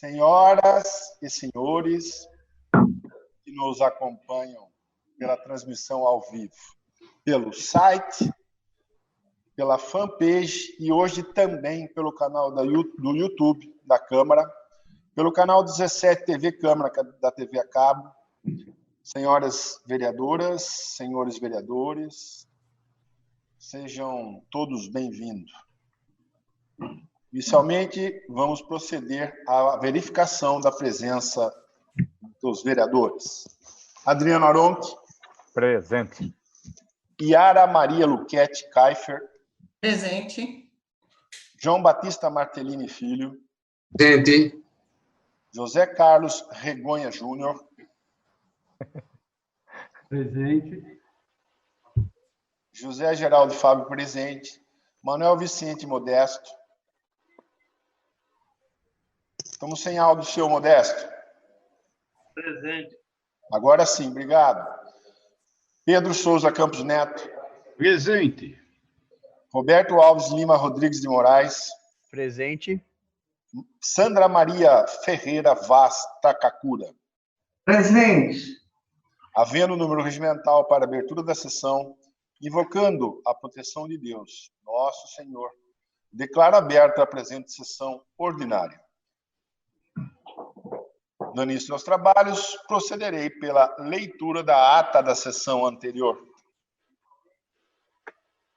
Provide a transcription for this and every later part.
Senhoras e senhores que nos acompanham pela transmissão ao vivo, pelo site, pela fanpage e hoje também pelo canal do YouTube da Câmara, pelo canal 17 TV Câmara da TV a cabo, senhoras vereadoras, senhores vereadores, sejam todos bem-vindos. Inicialmente, vamos proceder à verificação da presença dos vereadores. Adriano Aronchi. Presente. Yara Maria Luquete Kaifer. Presente. João Batista Martellini Filho. Presente. José Carlos Regonha Júnior. Presente. José Geraldo Fábio presente. Manuel Vicente Modesto. Estamos sem áudio, senhor Modesto. Presente. Agora sim, obrigado. Pedro Souza Campos Neto. Presente. Roberto Alves Lima Rodrigues de Moraes. Presente. Sandra Maria Ferreira Vaz Takakura. Presente. Havendo o número regimental para a abertura da sessão, invocando a proteção de Deus, nosso Senhor, declaro aberta a presente sessão ordinária. Dando início aos trabalhos, procederei pela leitura da ata da sessão anterior.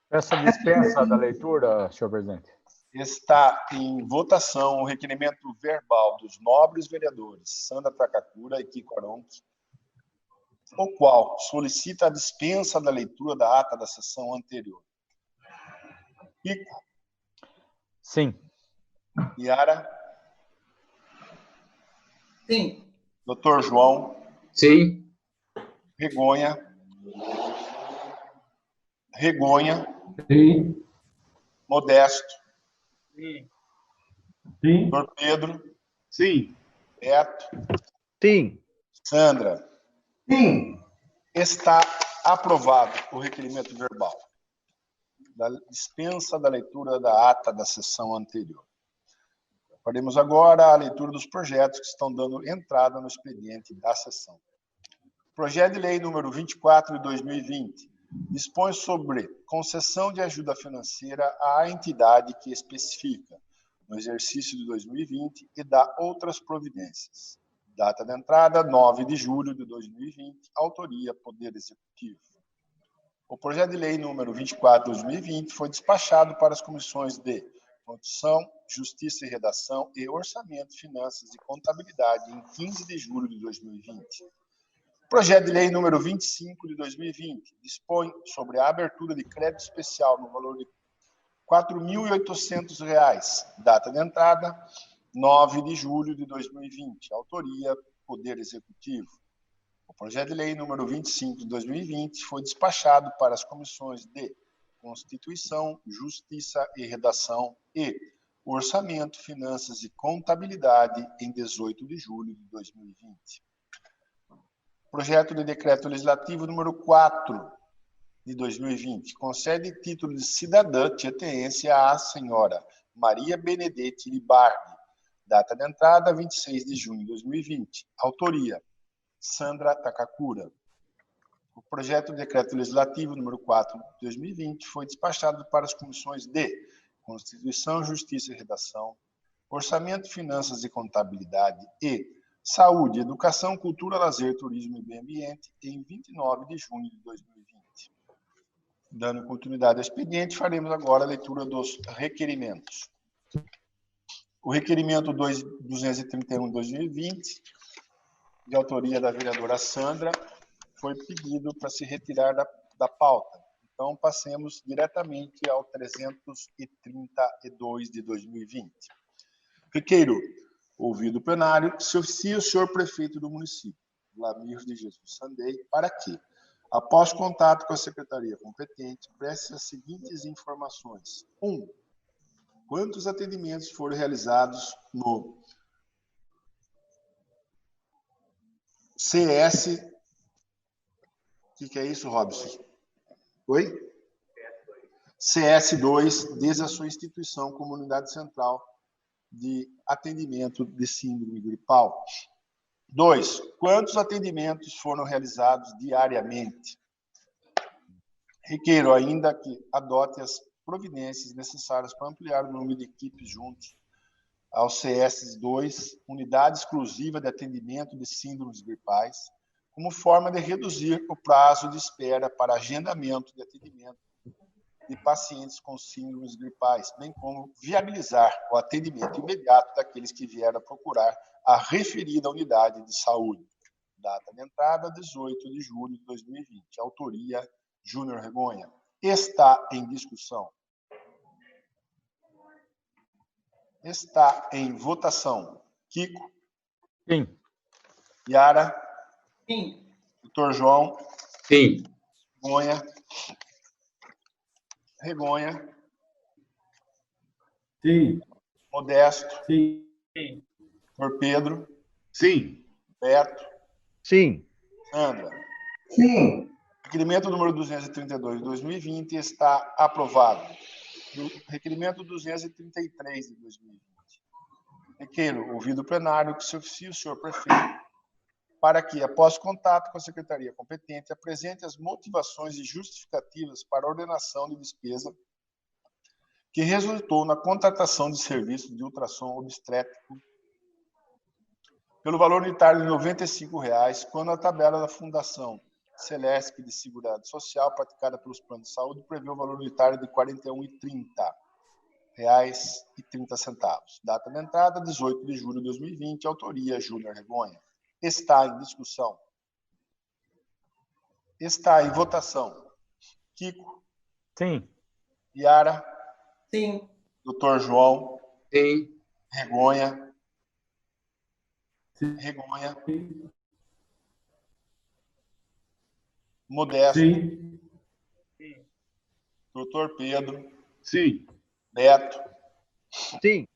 Peço dispensa da leitura, senhor presidente. Está em votação o requerimento verbal dos nobres vereadores Sandra Takakura e Kiko Aronchi, o qual solicita a dispensa da leitura da ata da sessão anterior. Kiko. Sim. Yara. Sim. Doutor João. Sim. Regonha. Regonha. Sim. Modesto. Sim. Sim. Doutor Pedro. Sim. Beto. Sim. Sandra. Sim. Está aprovado o requerimento verbal da dispensa da leitura da ata da sessão anterior. Faremos agora a leitura dos projetos que estão dando entrada no expediente da sessão. Projeto de lei número 24 de 2020 dispõe sobre concessão de ajuda financeira à entidade que especifica no exercício de 2020 e dá outras providências. Data de entrada, 9 de julho de 2020, autoria Poder Executivo. O projeto de lei número 24 de 2020 foi despachado para as comissões de Constituição, Justiça e Redação e Orçamento, Finanças e Contabilidade em 15 de julho de 2020. O projeto de lei número 25 de 2020 dispõe sobre a abertura de crédito especial no valor de R$ 4.800, data de entrada, 9 de julho de 2020, autoria Poder Executivo. O projeto de lei número 25 de 2020 foi despachado para as comissões de Constituição, Justiça e Redação e Orçamento, Finanças e Contabilidade em 18 de julho de 2020. Projeto de Decreto Legislativo número 4 de 2020 concede título de cidadã tieteense à senhora Maria Benedetti Libardi, data de entrada 26 de junho de 2020, autoria Sandra Takakura. O projeto de decreto legislativo número 4 de 2020 foi despachado para as comissões de Constituição, Justiça e Redação, Orçamento, Finanças e Contabilidade e Saúde, Educação, Cultura, Lazer, Turismo e Meio Ambiente em 29 de junho de 2020. Dando continuidade ao expediente, faremos agora a leitura dos requerimentos. O requerimento 231 de 2020, de autoria da vereadora Sandra, foi pedido para se retirar da pauta. Então, passemos diretamente ao 332 de 2020. Requeiro, ouvido o plenário, se oficia o senhor prefeito do município, Vlamir de Jesus Sandei, para que, após contato com a secretaria competente, preste as seguintes informações. 1. Quantos atendimentos foram realizados no CS... O que é isso, Robson? Oi? CS2, desde a sua instituição, Comunidade Central, de atendimento de síndrome gripal. 2. Quantos atendimentos foram realizados diariamente? Requeiro ainda que adote as providências necessárias para ampliar o número de equipes juntos ao CS2, Unidade Exclusiva de Atendimento de Síndromes Gripais, como forma de reduzir o prazo de espera para agendamento de atendimento de pacientes com síndromes gripais, bem como viabilizar o atendimento imediato daqueles que vieram procurar a referida unidade de saúde. Data de entrada, 18 de julho de 2020. Autoria, Júnior Regonha. Está em discussão. Está em votação. Kiko? Sim. Yara? Sim. Doutor João? Sim. Regonha? Regonha? Sim. Modesto? Sim. Doutor Pedro? Sim. Beto? Sim. Sandra? Sim. Requerimento número 232 de 2020 está aprovado. Requerimento 233 de 2020. Requeiro, ouvido o plenário, que se oficie o senhor prefeito para que, após contato com a secretaria competente, apresente as motivações e justificativas para a ordenação de despesa que resultou na contratação de serviço de ultrassom obstétrico pelo valor unitário de R$ 95,00, quando a tabela da Fundação Celesc de Seguridade Social, praticada pelos planos de saúde, prevê o valor unitário de R$ 41,30. Data de entrada, 18 de julho de 2020. Autoria, Júnior Regonha. Está em discussão. Está em votação. Kiko? Sim. Yara? Sim. Doutor João? Sim. Regonha? Regonha? Modesto? Sim. Doutor Pedro? Sim. Beto? Sim.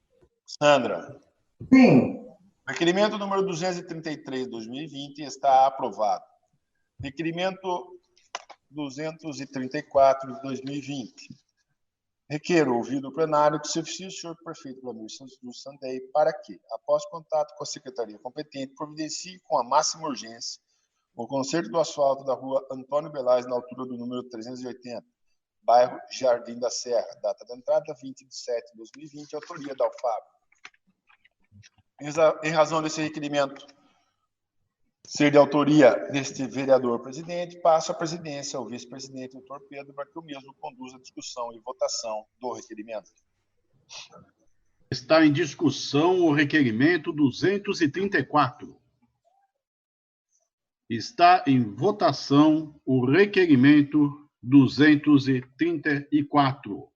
Sandra? Sim. Requerimento número 233 de 2020 está aprovado. Requerimento 234 de 2020. Requeiro, ouvido o plenário, que se oficie o senhor prefeito Vladimir Santos do Sandei para que, após contato com a secretaria competente, providencie com a máxima urgência o conserto do asfalto da rua Antônio Belais, na altura do número 380, bairro Jardim da Serra. Data de entrada, 20 de 7 de 2020. Autoria da Alfab. Em razão desse requerimento ser de autoria deste vereador-presidente, passo a presidência ao vice-presidente, doutor Pedro, para que o mesmo conduza a discussão e votação do requerimento. Está em discussão o requerimento 234. Está em votação o requerimento 234.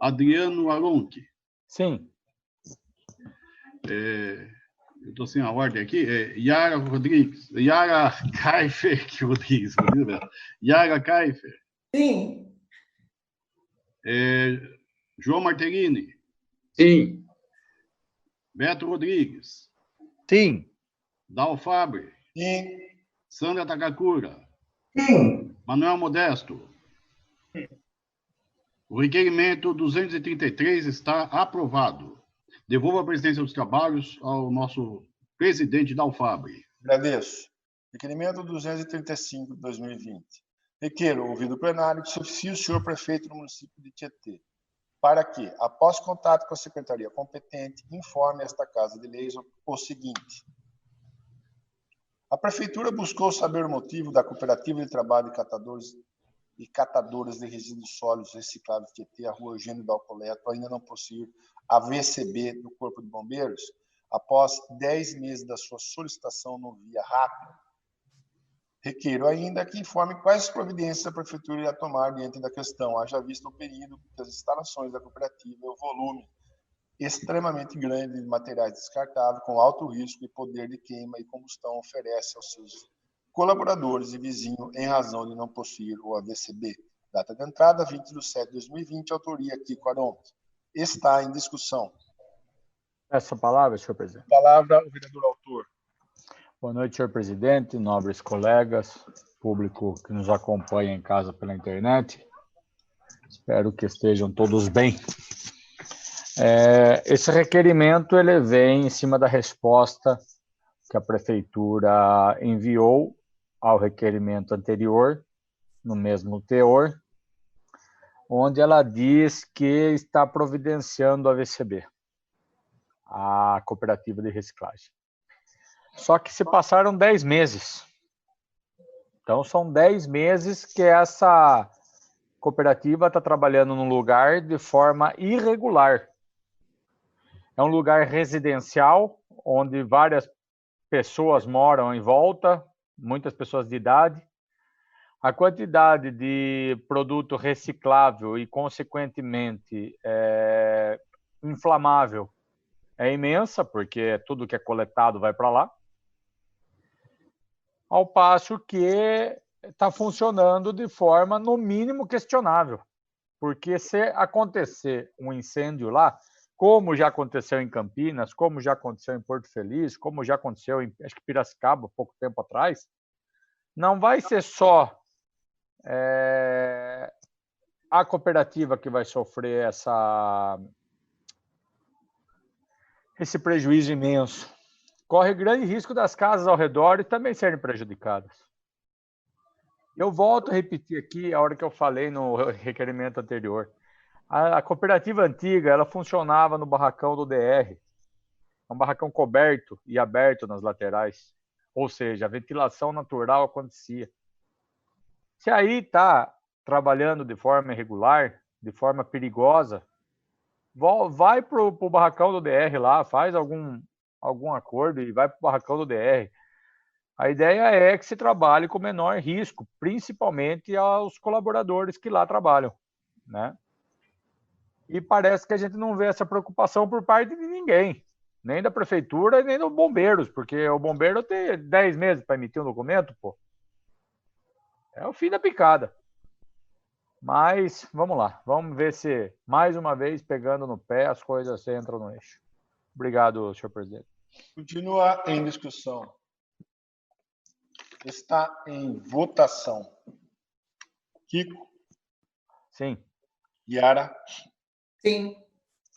Adriano Alonque. Sim. Eu estou sem a ordem aqui. Yara Rodrigues. Yara Kaifer Rodrigues. Yara Kaifer. Sim. João Martellini. Sim. Beto Rodrigues. Sim. Dal Fabre. Sim. Sandra Takakura. Sim. Manuel Modesto. O requerimento 233 está aprovado. Devolvo a presidência dos trabalhos ao nosso presidente da Alfabre. Agradeço. Requerimento 235 de 2020. Requeiro, ouvido o plenário, que se oficie o senhor prefeito do município de Tietê, para que, após contato com a secretaria competente, informe esta Casa de Leis o seguinte. A Prefeitura buscou saber o motivo da Cooperativa de Trabalho de Catadores e Catadoras de Resíduos Sólidos Recicláveis Tietê, a rua Eugênio Dalcoleto, ainda não possuir a VCB do Corpo de Bombeiros, após 10 meses da sua solicitação no via rápido. Requeiro ainda que informe quais as providências a Prefeitura irá tomar diante da questão, haja visto o período das instalações da cooperativa e o volume extremamente grande de materiais descartáveis com alto risco e poder de queima e combustão oferece aos seus colaboradores e vizinhos em razão de não possuir o AVCB. Data de entrada, 20 de 7 de 2020, autoria Kiko Aronte. Está em discussão. Essa palavra, senhor presidente. Palavra o vereador autor. Boa noite, senhor presidente, nobres colegas, público que nos acompanha em casa pela internet. Espero que estejam todos bem. Esse requerimento ele vem em cima da resposta que a prefeitura enviou ao requerimento anterior, no mesmo teor, onde ela diz que está providenciando a VCB, a Cooperativa de Reciclagem. Só que se passaram 10 meses. Então, são 10 meses que essa cooperativa está trabalhando num lugar de forma irregular. É um lugar residencial, onde várias pessoas moram em volta, muitas pessoas de idade. A quantidade de produto reciclável e, consequentemente, inflamável é imensa, porque tudo que é coletado vai para lá. Ao passo que está funcionando de forma, no mínimo, questionável. Porque se acontecer um incêndio lá, como já aconteceu em Campinas, como já aconteceu em Porto Feliz, como já aconteceu em acho que Piracicaba, pouco tempo atrás, não vai ser só a cooperativa que vai sofrer esse prejuízo imenso. Corre grande risco das casas ao redor e também serem prejudicadas. Eu volto a repetir aqui a hora que eu falei no requerimento anterior. A cooperativa antiga, ela funcionava no barracão do DR. É um barracão coberto e aberto nas laterais. Ou seja, a ventilação natural acontecia. Se aí está trabalhando de forma irregular, de forma perigosa, vai para o barracão do DR lá, faz algum acordo e vai para o barracão do DR. A ideia é que se trabalhe com menor risco, principalmente aos colaboradores que lá trabalham, né? E parece que a gente não vê essa preocupação por parte de ninguém, nem da prefeitura, nem dos bombeiros, porque o bombeiro tem 10 meses para emitir um documento, pô. É o fim da picada. Mas, vamos lá. Vamos ver se, mais uma vez, pegando no pé, as coisas entram no eixo. Obrigado, senhor presidente. Continua em discussão. Está em votação. Kiko, Sim. Yara, Sim.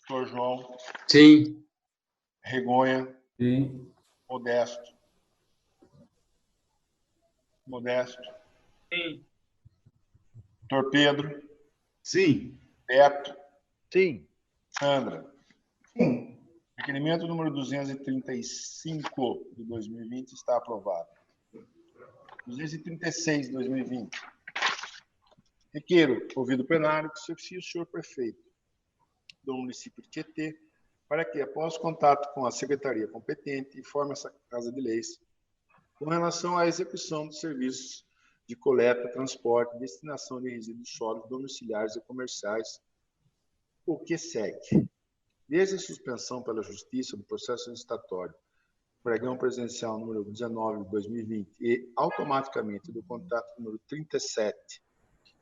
Dr. João, Sim. Regonha, Sim. Modesto. Sim. Dr. Pedro, Sim. Beto, Sim. Sandra. Sim. Requerimento número 235 de 2020 está aprovado. 236 de 2020. Requeiro, ouvido o plenário, que se oficie o senhor prefeito do município de Tietê, para que, após contato com a secretaria competente, informe essa Casa de Leis com relação à execução dos serviços de coleta, transporte e destinação de resíduos sólidos domiciliares e comerciais, o que segue. Desde a suspensão pela Justiça do processo licitatório pregão presidencial número 19 de 2020 e automaticamente do contrato número 37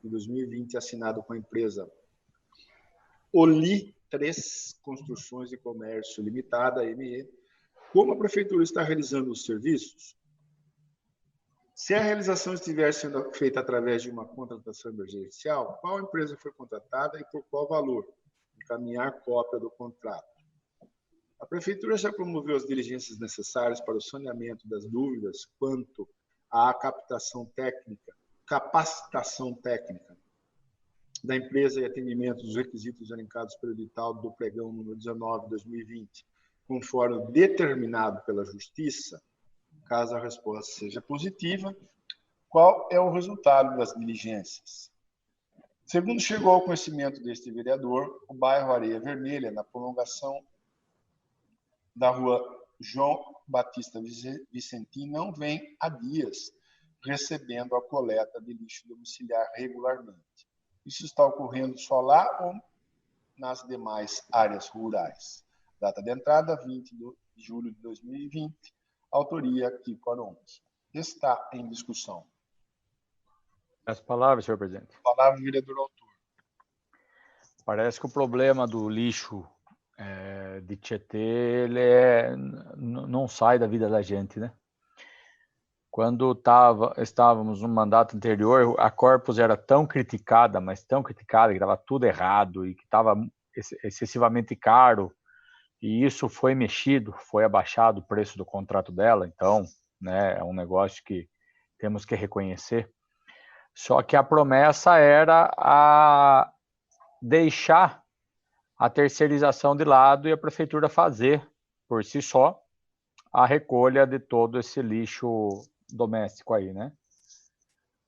de 2020 assinado com a empresa Oli 3 Construções e Comércio Limitada, ME, como a prefeitura está realizando os serviços? Se a realização estiver sendo feita através de uma contratação emergencial, qual empresa foi contratada e por qual valor? Encaminhar cópia do contrato. A prefeitura já promoveu as diligências necessárias para o saneamento das dúvidas quanto à capacitação técnica da empresa e atendimento dos requisitos elencados pelo edital do pregão número 19 de 2020, conforme determinado pela Justiça. Caso a resposta seja positiva, qual é o resultado das diligências? Segundo chegou ao conhecimento deste vereador, o bairro Areia Vermelha, na prolongação da rua João Batista Vicentim, não vem há dias recebendo a coleta de lixo domiciliar regularmente. Isso está ocorrendo só lá ou nas demais áreas rurais? Data de entrada, 20 de julho de 2020. Autoria, Kiko Arontes. Está em discussão. As palavras, senhor presidente. Palavra, vereador autor. Parece que o problema do lixo de Tietê, ele não sai da vida da gente, né? Quando estávamos no mandato anterior, a Corpus era tão criticada, mas tão criticada, que estava tudo errado e que estava excessivamente caro, e isso foi mexido, foi abaixado o preço do contrato dela, então, né, é um negócio que temos que reconhecer. Só que a promessa era a deixar a terceirização de lado e a prefeitura fazer, por si só, a recolha de todo esse lixo doméstico aí, né?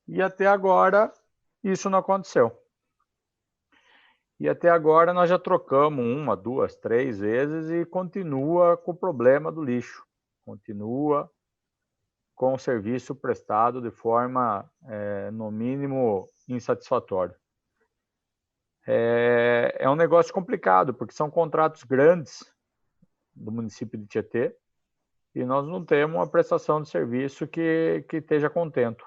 E até agora, isso não aconteceu. E até agora nós já trocamos 1, 2, 3 vezes e continua com o problema do lixo. Continua com o serviço prestado de forma, no mínimo, insatisfatória. É um negócio complicado, porque são contratos grandes do município de Tietê e nós não temos uma prestação de serviço que esteja contento.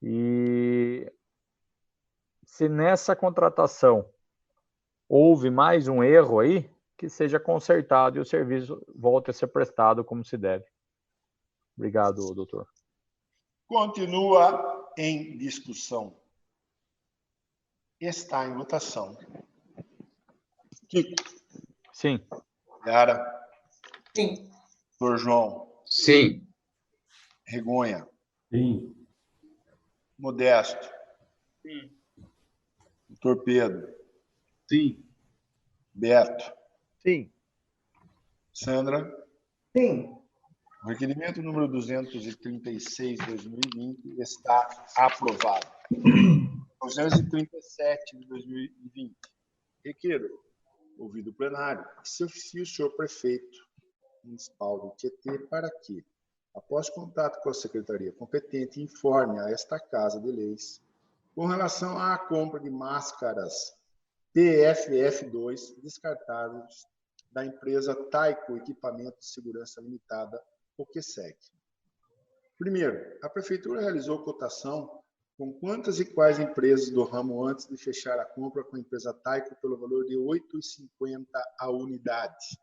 E se nessa contratação houve mais um erro aí, que seja consertado e o serviço volte a ser prestado como se deve. Obrigado, doutor. Continua em discussão. Está em votação. Kiko. Sim. Yara. Sim. Doutor João. Sim. Regonha. Sim. Modesto. Sim. Doutor Pedro. Sim. Beto. Sim. Sandra. Sim. O requerimento número 236/2020 está aprovado. 237 de 2020. Requeiro, ouvido o plenário, que se oficie o senhor prefeito municipal de Tietê para que, após contato com a secretaria competente, informe a esta Casa de Leis com relação à compra de máscaras PFF2 descartáveis da empresa Taico Equipamento de Segurança Limitada, o que segue. Primeiro, a Prefeitura realizou cotação com quantas e quais empresas do ramo antes de fechar a compra com a empresa Taico pelo valor de R$ 8,50 a unidade.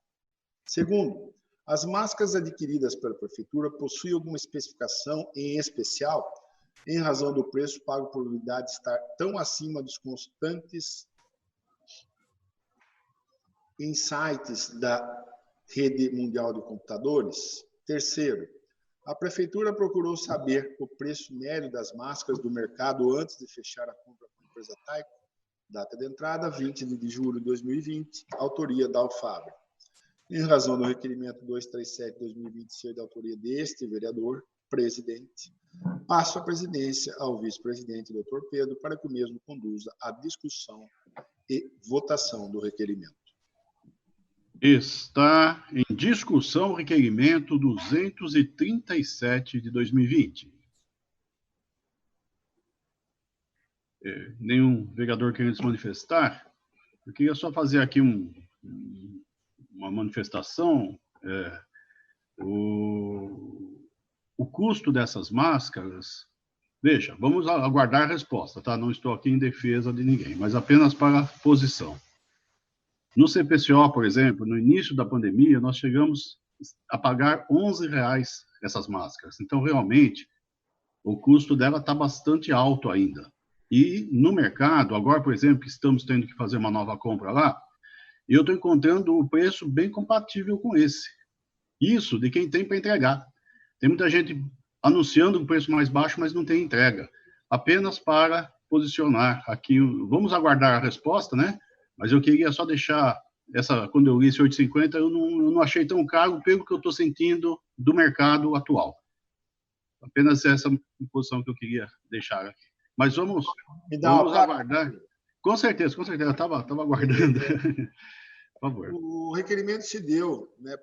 Segundo, as máscaras adquiridas pela Prefeitura possuem alguma especificação em especial, em razão do preço pago por unidade estar tão acima dos constantes em sites da rede mundial de computadores? Terceiro, a Prefeitura procurou saber o preço médio das máscaras do mercado antes de fechar a compra com a empresa Taico. Data de entrada, 20 de julho de 2020, autoria da Alfabra. Em razão do requerimento 237/2020 ser de autoria deste vereador, presidente, passo a presidência ao vice-presidente, doutor Pedro, para que o mesmo conduza a discussão e votação do requerimento. Está em discussão o requerimento 237 de 2020. Nenhum vereador querendo se manifestar? Eu queria só fazer aqui uma manifestação. O custo dessas máscaras... Veja, vamos aguardar a resposta, tá? Não estou aqui em defesa de ninguém, mas apenas para posição. No CPCO, por exemplo, no início da pandemia, nós chegamos a pagar R$ 11 essas máscaras. Então, realmente, o custo dela está bastante alto ainda. E no mercado, agora, por exemplo, que estamos tendo que fazer uma nova compra lá, eu estou encontrando o preço bem compatível com esse. Isso de quem tem para entregar. Tem muita gente anunciando um preço mais baixo, mas não tem entrega. Apenas para posicionar aqui. Vamos aguardar a resposta, né? Mas eu queria só deixar quando eu li esse 8,50, eu não achei tão caro pelo que eu estou sentindo do mercado atual. Apenas essa posição que eu queria deixar aqui. Mas vamos aguardar. Com certeza, eu estava aguardando. Por favor. O requerimento se deu, né,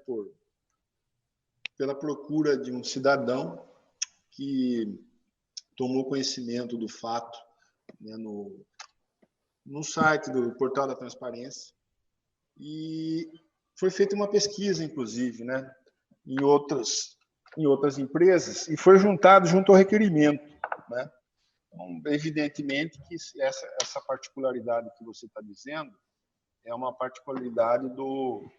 pela procura de um cidadão que tomou conhecimento do fato, né, no site do Portal da Transparência, e foi feita uma pesquisa, inclusive, né, em outras empresas, e foi juntado junto ao requerimento, né? Então, evidentemente que essa particularidade que você está dizendo é uma particularidade do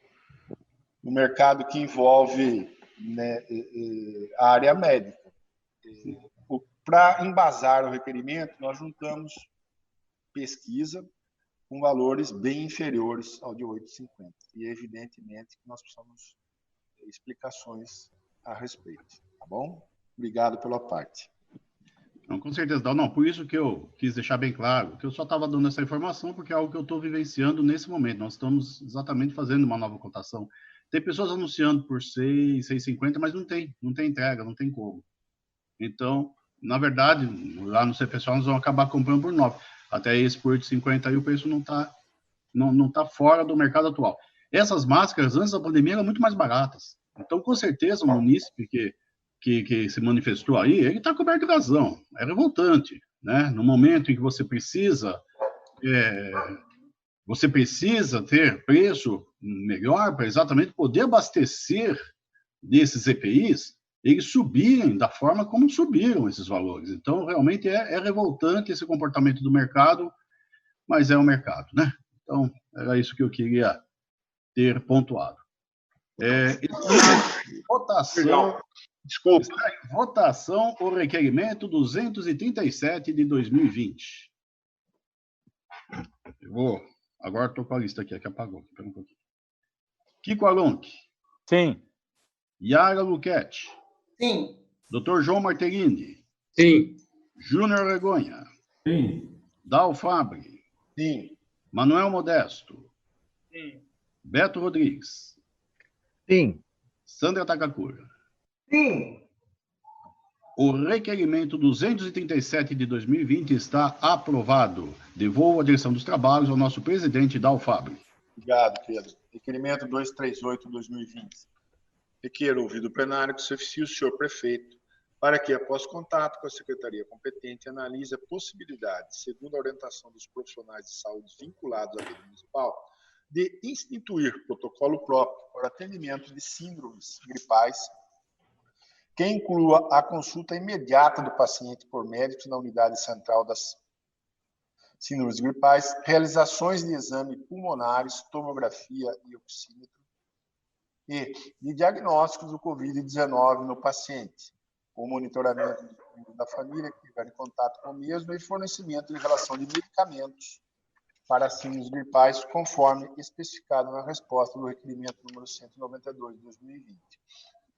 mercado que envolve, né, a área médica. Para embasar o requerimento, nós juntamos pesquisa com valores bem inferiores ao de 8,50. E, evidentemente, que nós precisamos ter explicações a respeito. Tá bom? Obrigado pela parte. Não, com certeza, Dal. Não, por isso que eu quis deixar bem claro que eu só estava dando essa informação porque é algo que eu estou vivenciando nesse momento. Nós estamos exatamente fazendo uma nova cotação. Tem pessoas anunciando por 6,50, mas não tem entrega, não tem como. Então, na verdade, lá no CPSO nós vamos acabar comprando por 9. Até esse por 8,50 aí o preço não tá fora do mercado atual. Essas máscaras, antes da pandemia, eram muito mais baratas. Então, com certeza, o munícipe que se manifestou aí, ele está coberto de razão. É revoltante, né? No momento em que você precisa ter preço melhor para exatamente poder abastecer desses EPIs, eles subirem da forma como subiram esses valores. Então, realmente é revoltante esse comportamento do mercado, mas é o mercado, né? Então, era isso que eu queria ter pontuado. Votação. Desculpa. Votação o requerimento 237 de 2020. Agora estou com a lista aqui, que apagou. Espera um pouquinho. Kiko Alonque. Sim. Yara Luquete. Sim. Dr. João Martellini. Sim. Júnior Regonha. Sim. Dal Fabre. Sim. Manuel Modesto. Sim. Beto Rodrigues. Sim. Sandra Takakura. Sim. O requerimento 237 de 2020 está aprovado. Devolvo a direção dos trabalhos ao nosso presidente Dal Fabre. Obrigado, Pedro. Requerimento 238/2020. Requer ouvido o plenário que se oficie o senhor prefeito para que, após contato com a secretaria competente, analise a possibilidade, segundo a orientação dos profissionais de saúde vinculados à rede municipal, de instituir protocolo próprio para atendimento de síndromes gripais, que inclua a consulta imediata do paciente por médicos na unidade central das síndromes gripais, realizações de exame pulmonares, tomografia e oxímetro, e de diagnósticos do Covid-19 no paciente, com monitoramento da família que estiver em contato com o mesmo e fornecimento de relação de medicamentos para síndromes gripais, conforme especificado na resposta do requerimento número 192 de 2020.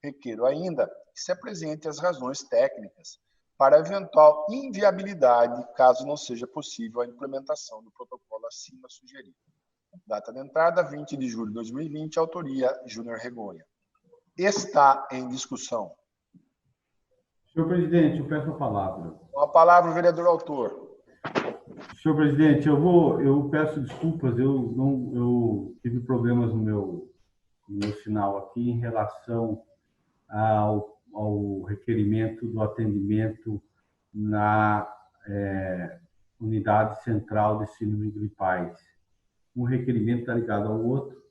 Requero ainda que se apresente as razões técnicas para eventual inviabilidade, caso não seja possível a implementação do protocolo acima sugerido. Data de entrada, 20 de julho de 2020, autoria Júnior Regonha. Está em discussão. Senhor presidente, eu peço a palavra. Com a palavra, o vereador autor. Senhor presidente, eu peço desculpas, eu tive problemas no meu sinal aqui em relação ao requerimento do atendimento na unidade central de síndromes gripais. Um requerimento está ligado ao outro.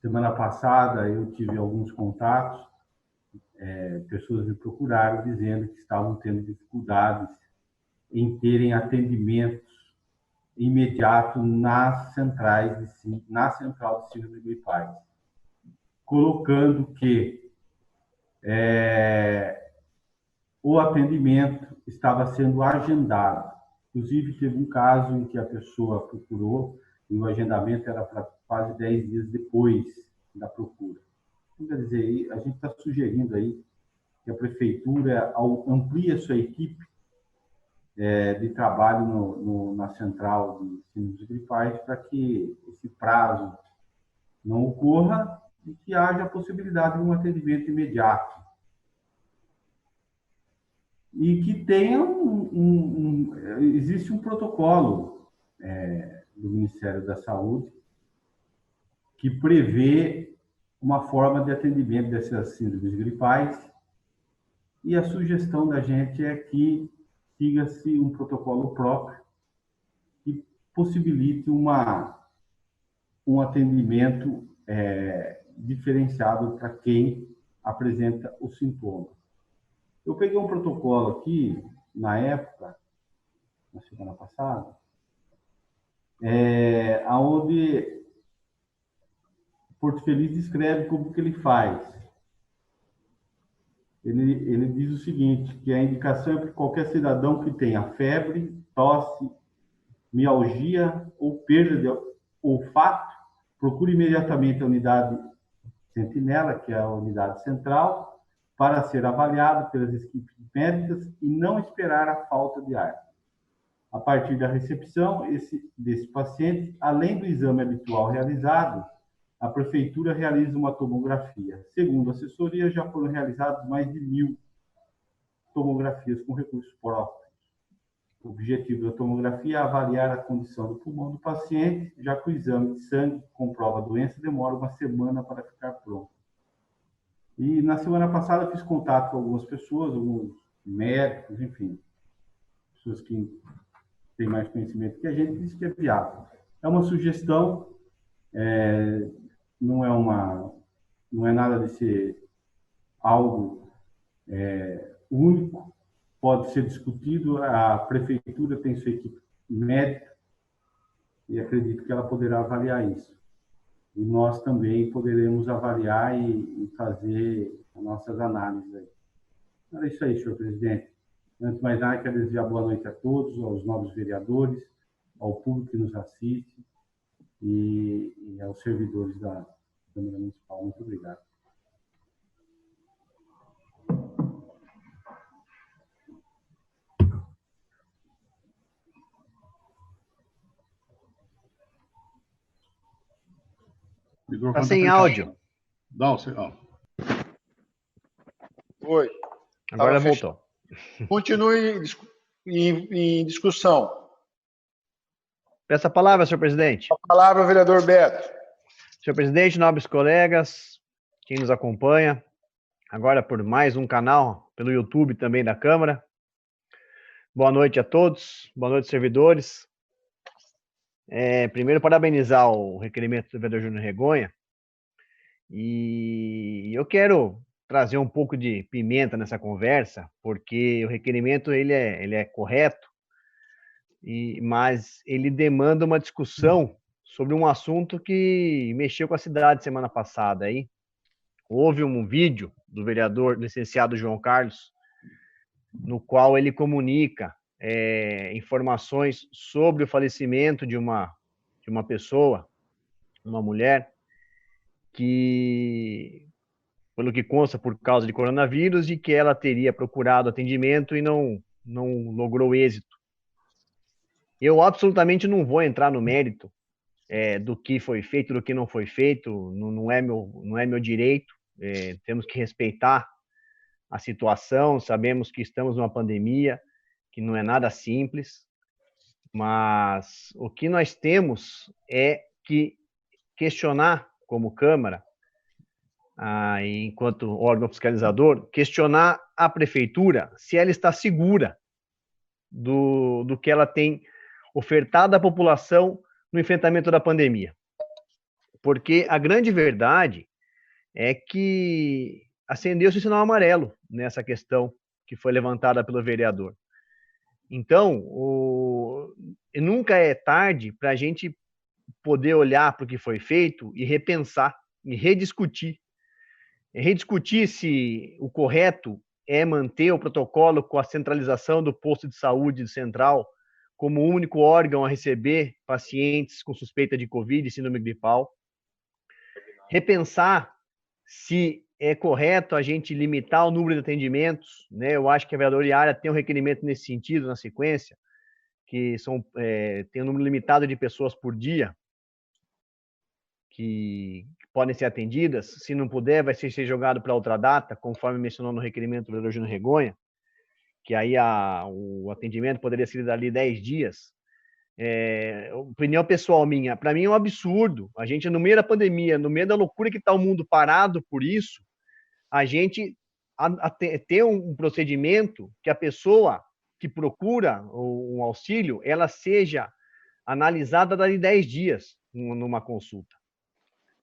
Semana passada eu tive alguns contatos, pessoas me procuraram dizendo que estavam tendo dificuldades em terem atendimentos imediato na central de síndromes gripais, colocando que o atendimento estava sendo agendado. Inclusive, teve um caso em que a pessoa procurou e o agendamento era para quase 10 dias depois da procura. Então, quer dizer, a gente está sugerindo aí que a prefeitura amplie a sua equipe de trabalho na central de síndromes gripais para que esse prazo não ocorra e que haja a possibilidade de um atendimento imediato. E que tenha existe um protocolo do Ministério da Saúde que prevê uma forma de atendimento dessas síndromes gripais, e a sugestão da gente é que siga-se um protocolo próprio que possibilite um atendimento diferenciado para quem apresenta os sintomas. Eu peguei um protocolo aqui, na época, na semana passada, onde Porto Feliz descreve como que ele faz. Ele diz o seguinte, que a indicação é para qualquer cidadão que tenha febre, tosse, mialgia ou perda de olfato, procure imediatamente a unidade sentinela, que é a unidade central, para ser avaliado pelas equipes médicas e não esperar a falta de ar. A partir da recepção desse paciente, além do exame habitual realizado, a prefeitura realiza uma tomografia. Segundo a assessoria, já foram realizadas mais de 1.000 tomografias com recursos próprios. O objetivo da tomografia é avaliar a condição do pulmão do paciente, já que o exame de sangue que comprova a doença demora uma semana para ficar pronto. E na semana passada eu fiz contato com algumas pessoas, alguns médicos, enfim, pessoas que têm mais conhecimento que a gente, disse que é viável. É uma sugestão, não é nada de ser algo único, pode ser discutido, a prefeitura tem sua equipe médica e acredito que ela poderá avaliar isso. E nós também poderemos avaliar e fazer as nossas análises aí. Era isso aí, senhor presidente. Antes de mais nada, quero desejar boa noite a todos, aos novos vereadores, ao público que nos assiste e aos servidores da Câmara Municipal. Muito obrigado. Está sem áudio. Dá o sinal. Oi. Agora voltou. Continue em discussão. Peço a palavra, senhor presidente. A palavra ao vereador Beto. Senhor presidente, nobres colegas, quem nos acompanha, agora por mais um canal, pelo YouTube também da Câmara. Boa noite a todos, boa noite, servidores. Primeiro, parabenizar o requerimento do vereador Júnior Regonha. E eu quero trazer um pouco de pimenta nessa conversa, porque o requerimento ele é correto, mas ele demanda uma discussão sobre um assunto que mexeu com a cidade semana passada. Aí. Houve um vídeo do vereador licenciado João Carlos, no qual ele comunica informações sobre o falecimento de uma pessoa, uma mulher, que, pelo que consta, por causa de coronavírus, e que ela teria procurado atendimento e não logrou êxito. Eu absolutamente não vou entrar no mérito do que foi feito, do que não foi feito, não é meu direito, temos que respeitar a situação, sabemos que estamos numa pandemia, que não é nada simples, mas o que nós temos é que questionar como Câmara, enquanto órgão fiscalizador, questionar a prefeitura se ela está segura do que ela tem ofertado à população no enfrentamento da pandemia. Porque a grande verdade é que acendeu-se o sinal amarelo nessa questão que foi levantada pelo vereador. Então, nunca é tarde para a gente poder olhar para o que foi feito e repensar, e rediscutir. Rediscutir se o correto é manter o protocolo com a centralização do posto de saúde central como o único órgão a receber pacientes com suspeita de Covid e síndrome gripal. Repensar se é correto a gente limitar o número de atendimentos, né? Eu acho que a vereadora Yara tem um requerimento nesse sentido, na sequência, que tem um número limitado de pessoas por dia que podem ser atendidas. Se não puder, vai ser jogado para outra data, conforme mencionou no requerimento do vereador Júnior Regonha, que aí o atendimento poderia ser dali 10 dias. Opinião pessoal minha, para mim é um absurdo. A gente, no meio da pandemia, no meio da loucura que está o mundo parado por isso, a gente ter um procedimento que a pessoa que procura um auxílio, ela seja analisada dali 10 dias numa consulta.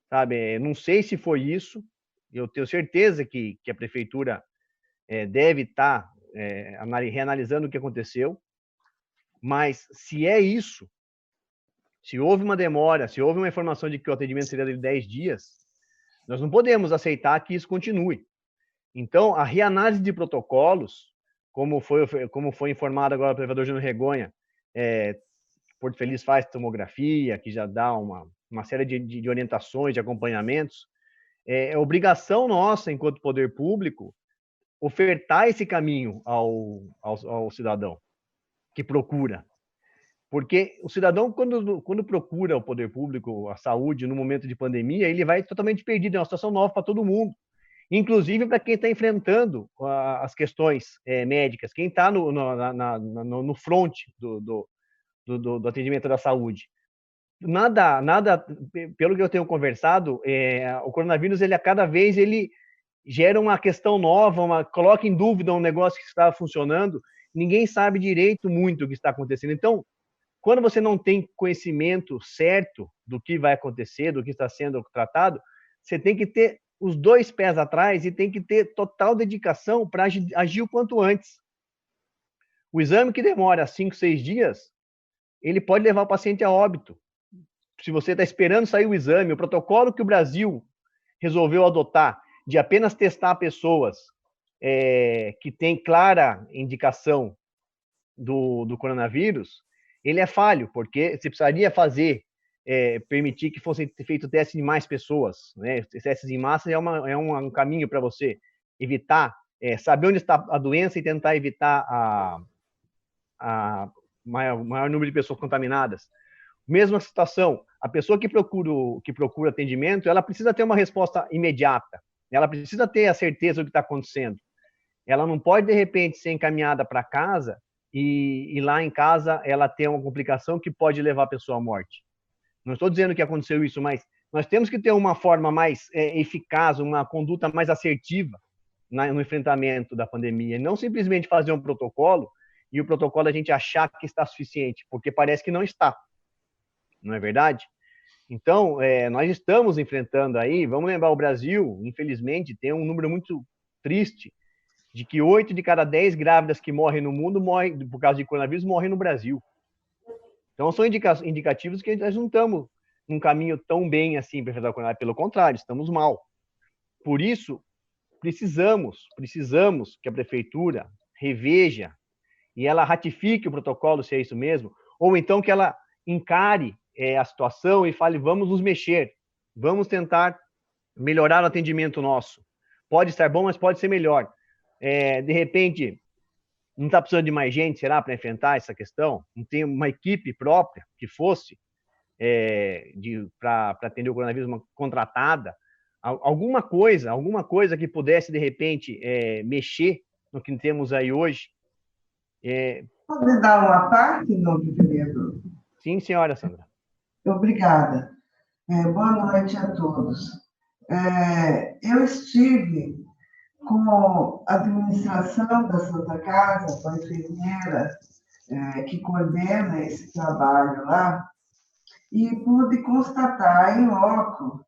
Sabe? Não sei se foi isso, eu tenho certeza que a prefeitura deve estar reanalisando o que aconteceu, mas se é isso, se houve uma demora, se houve uma informação de que o atendimento seria de 10 dias, nós não podemos aceitar que isso continue. Então, a reanálise de protocolos, como foi informado agora pelo vereador Júnior Regonha, Porto Feliz faz tomografia, que já dá uma série de orientações, de acompanhamentos. É obrigação nossa, enquanto poder público, ofertar esse caminho ao cidadão que procura. Porque o cidadão, quando procura o poder público, a saúde, no momento de pandemia, ele vai totalmente perdido, é uma situação nova para todo mundo. Inclusive para quem está enfrentando as questões médicas, quem está no front do atendimento da saúde. Nada, pelo que eu tenho conversado, o coronavírus, ele a cada vez ele gera uma questão nova, coloca em dúvida um negócio que estava funcionando, ninguém sabe direito muito o que está acontecendo. Então, quando você não tem conhecimento certo do que vai acontecer, do que está sendo tratado, você tem que ter os 2 pés atrás e tem que ter total dedicação para agir o quanto antes. O exame que demora 5, 6 dias, ele pode levar o paciente a óbito. Se você está esperando sair o exame, o protocolo que o Brasil resolveu adotar de apenas testar pessoas que têm clara indicação do coronavírus, ele é falho, porque você precisaria permitir que fosse feito teste em mais pessoas, né? Testes em massa é um caminho para você evitar, saber onde está a doença e tentar evitar maior número de pessoas contaminadas. Mesma situação, a pessoa que procura atendimento, ela precisa ter uma resposta imediata, ela precisa ter a certeza do que está acontecendo. Ela não pode, de repente, ser encaminhada para casa e lá em casa ela ter uma complicação que pode levar a pessoa à morte. Não estou dizendo que aconteceu isso, mas nós temos que ter uma forma mais eficaz, uma conduta mais assertiva no enfrentamento da pandemia, e não simplesmente fazer um protocolo e o protocolo a gente achar que está suficiente, porque parece que não está. Não é verdade? Então, nós estamos enfrentando aí, vamos lembrar, o Brasil, infelizmente, tem um número muito triste de que 8 de cada 10 grávidas que morrem no mundo, por causa de coronavírus, morrem no Brasil. Então, são indicativos que nós não estamos num caminho tão bem assim para enfrentar o coronavírus. Pelo contrário, estamos mal. Por isso, precisamos que a prefeitura reveja e ela ratifique o protocolo, se é isso mesmo, ou então que ela encare a situação e fale, vamos nos mexer, vamos tentar melhorar o atendimento nosso. Pode estar bom, mas pode ser melhor. De repente, não está precisando de mais gente, será, para enfrentar essa questão? Não tem uma equipe própria que fosse para atender o coronavírus, uma contratada? Alguma coisa que pudesse, de repente, mexer no que temos aí hoje? Pode dar uma parte, nobre vereador? Sim, senhora Sandra. Obrigada. Boa noite a todos. Eu estive com a administração da Santa Casa, com a enfermeira que coordena esse trabalho lá, e pude constatar em loco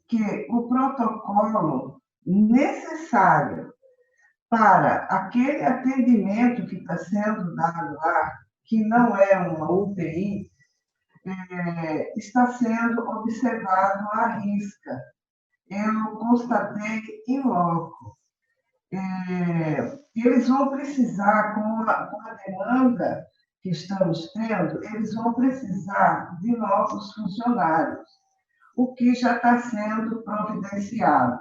que o protocolo necessário para aquele atendimento que está sendo dado lá, que não é uma UTI, está sendo observado à risca. Eu constatei em loco. Eles vão precisar, com a demanda que estamos tendo, eles vão precisar de novos funcionários, o que já está sendo providenciado.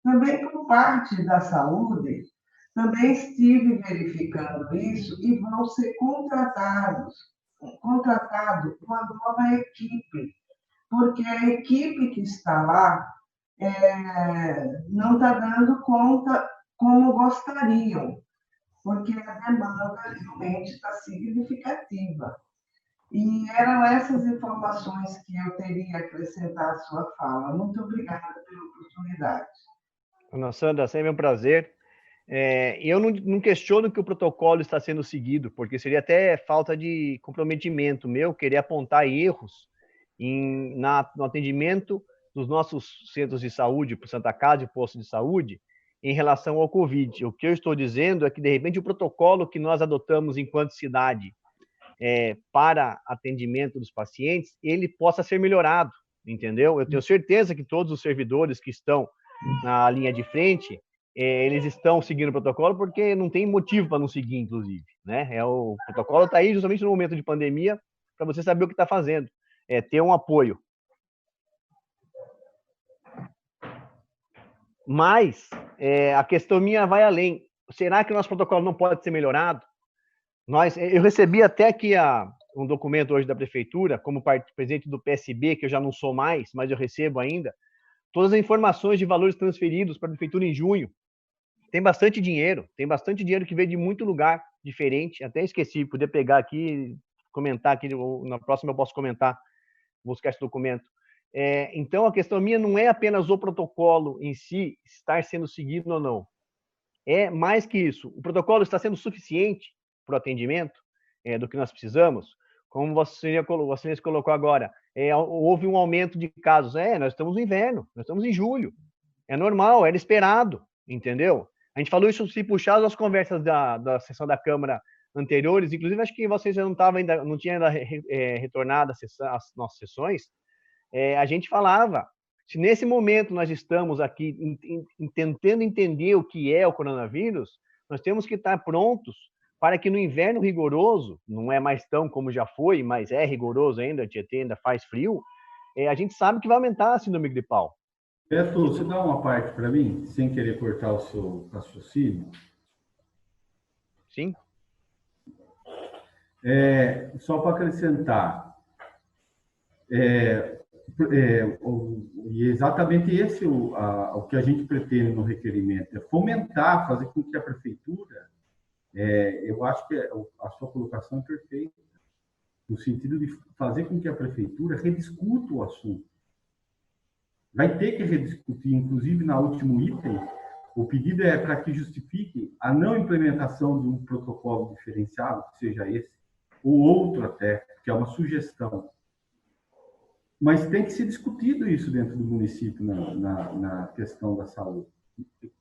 Também por parte da saúde, também estive verificando isso e vão ser contratado uma nova equipe, porque a equipe que está lá não está dando conta como gostariam, porque a demanda realmente está significativa. E eram essas informações que eu teria a acrescentar à sua fala. Muito obrigada pela oportunidade. Dona Sandra, sempre é um prazer. Eu não questiono que o protocolo está sendo seguido, porque seria até falta de comprometimento meu querer apontar erros no atendimento dos nossos centros de saúde, por Santa Casa e posto de saúde, em relação ao Covid. O que eu estou dizendo é que, de repente, o protocolo que nós adotamos enquanto cidade para atendimento dos pacientes, ele possa ser melhorado, entendeu? Eu tenho certeza que todos os servidores que estão na linha de frente, eles estão seguindo o protocolo porque não tem motivo para não seguir, inclusive, né? O protocolo está aí justamente no momento de pandemia para você saber o que está fazendo. Ter um apoio. Mas a questão minha vai além. Será que o nosso protocolo não pode ser melhorado? Eu recebi até aqui um documento hoje da prefeitura, como presidente do PSB, que eu já não sou mais, mas eu recebo ainda, todas as informações de valores transferidos para a prefeitura em junho. Tem bastante dinheiro que veio de muito lugar diferente. Até esqueci, poder pegar aqui e comentar aqui, na próxima eu posso comentar, buscar esse documento. Então, a questão minha não é apenas o protocolo em si estar sendo seguido ou não. É mais que isso. O protocolo está sendo suficiente para o atendimento do que nós precisamos? Como você colocou agora, houve um aumento de casos. Nós estamos no inverno, nós estamos em julho. É normal, era esperado, entendeu? A gente falou isso se puxar as conversas da sessão da Câmara anteriores, inclusive acho que vocês já não tinham ainda retornado às nossas sessões. A gente falava, se nesse momento nós estamos aqui tentando entender o que é o coronavírus, nós temos que estar prontos para que no inverno rigoroso, não é mais tão como já foi, mas é rigoroso ainda, Tietê ainda faz frio, a gente sabe que vai aumentar a síndrome gripal. Beto, você dá uma parte para mim, sem querer cortar o seu raciocínio? Sim. Só para acrescentar, e exatamente esse o que a gente pretende no requerimento, é fomentar, fazer com que a prefeitura, eu acho que a sua colocação é perfeita, no sentido de fazer com que a prefeitura rediscuta o assunto. Vai ter que rediscutir, inclusive na último item, o pedido é para que justifique a não implementação de um protocolo diferenciado, que seja esse, ou outro até, que é uma sugestão. Mas tem que ser discutido isso dentro do município, na questão da saúde.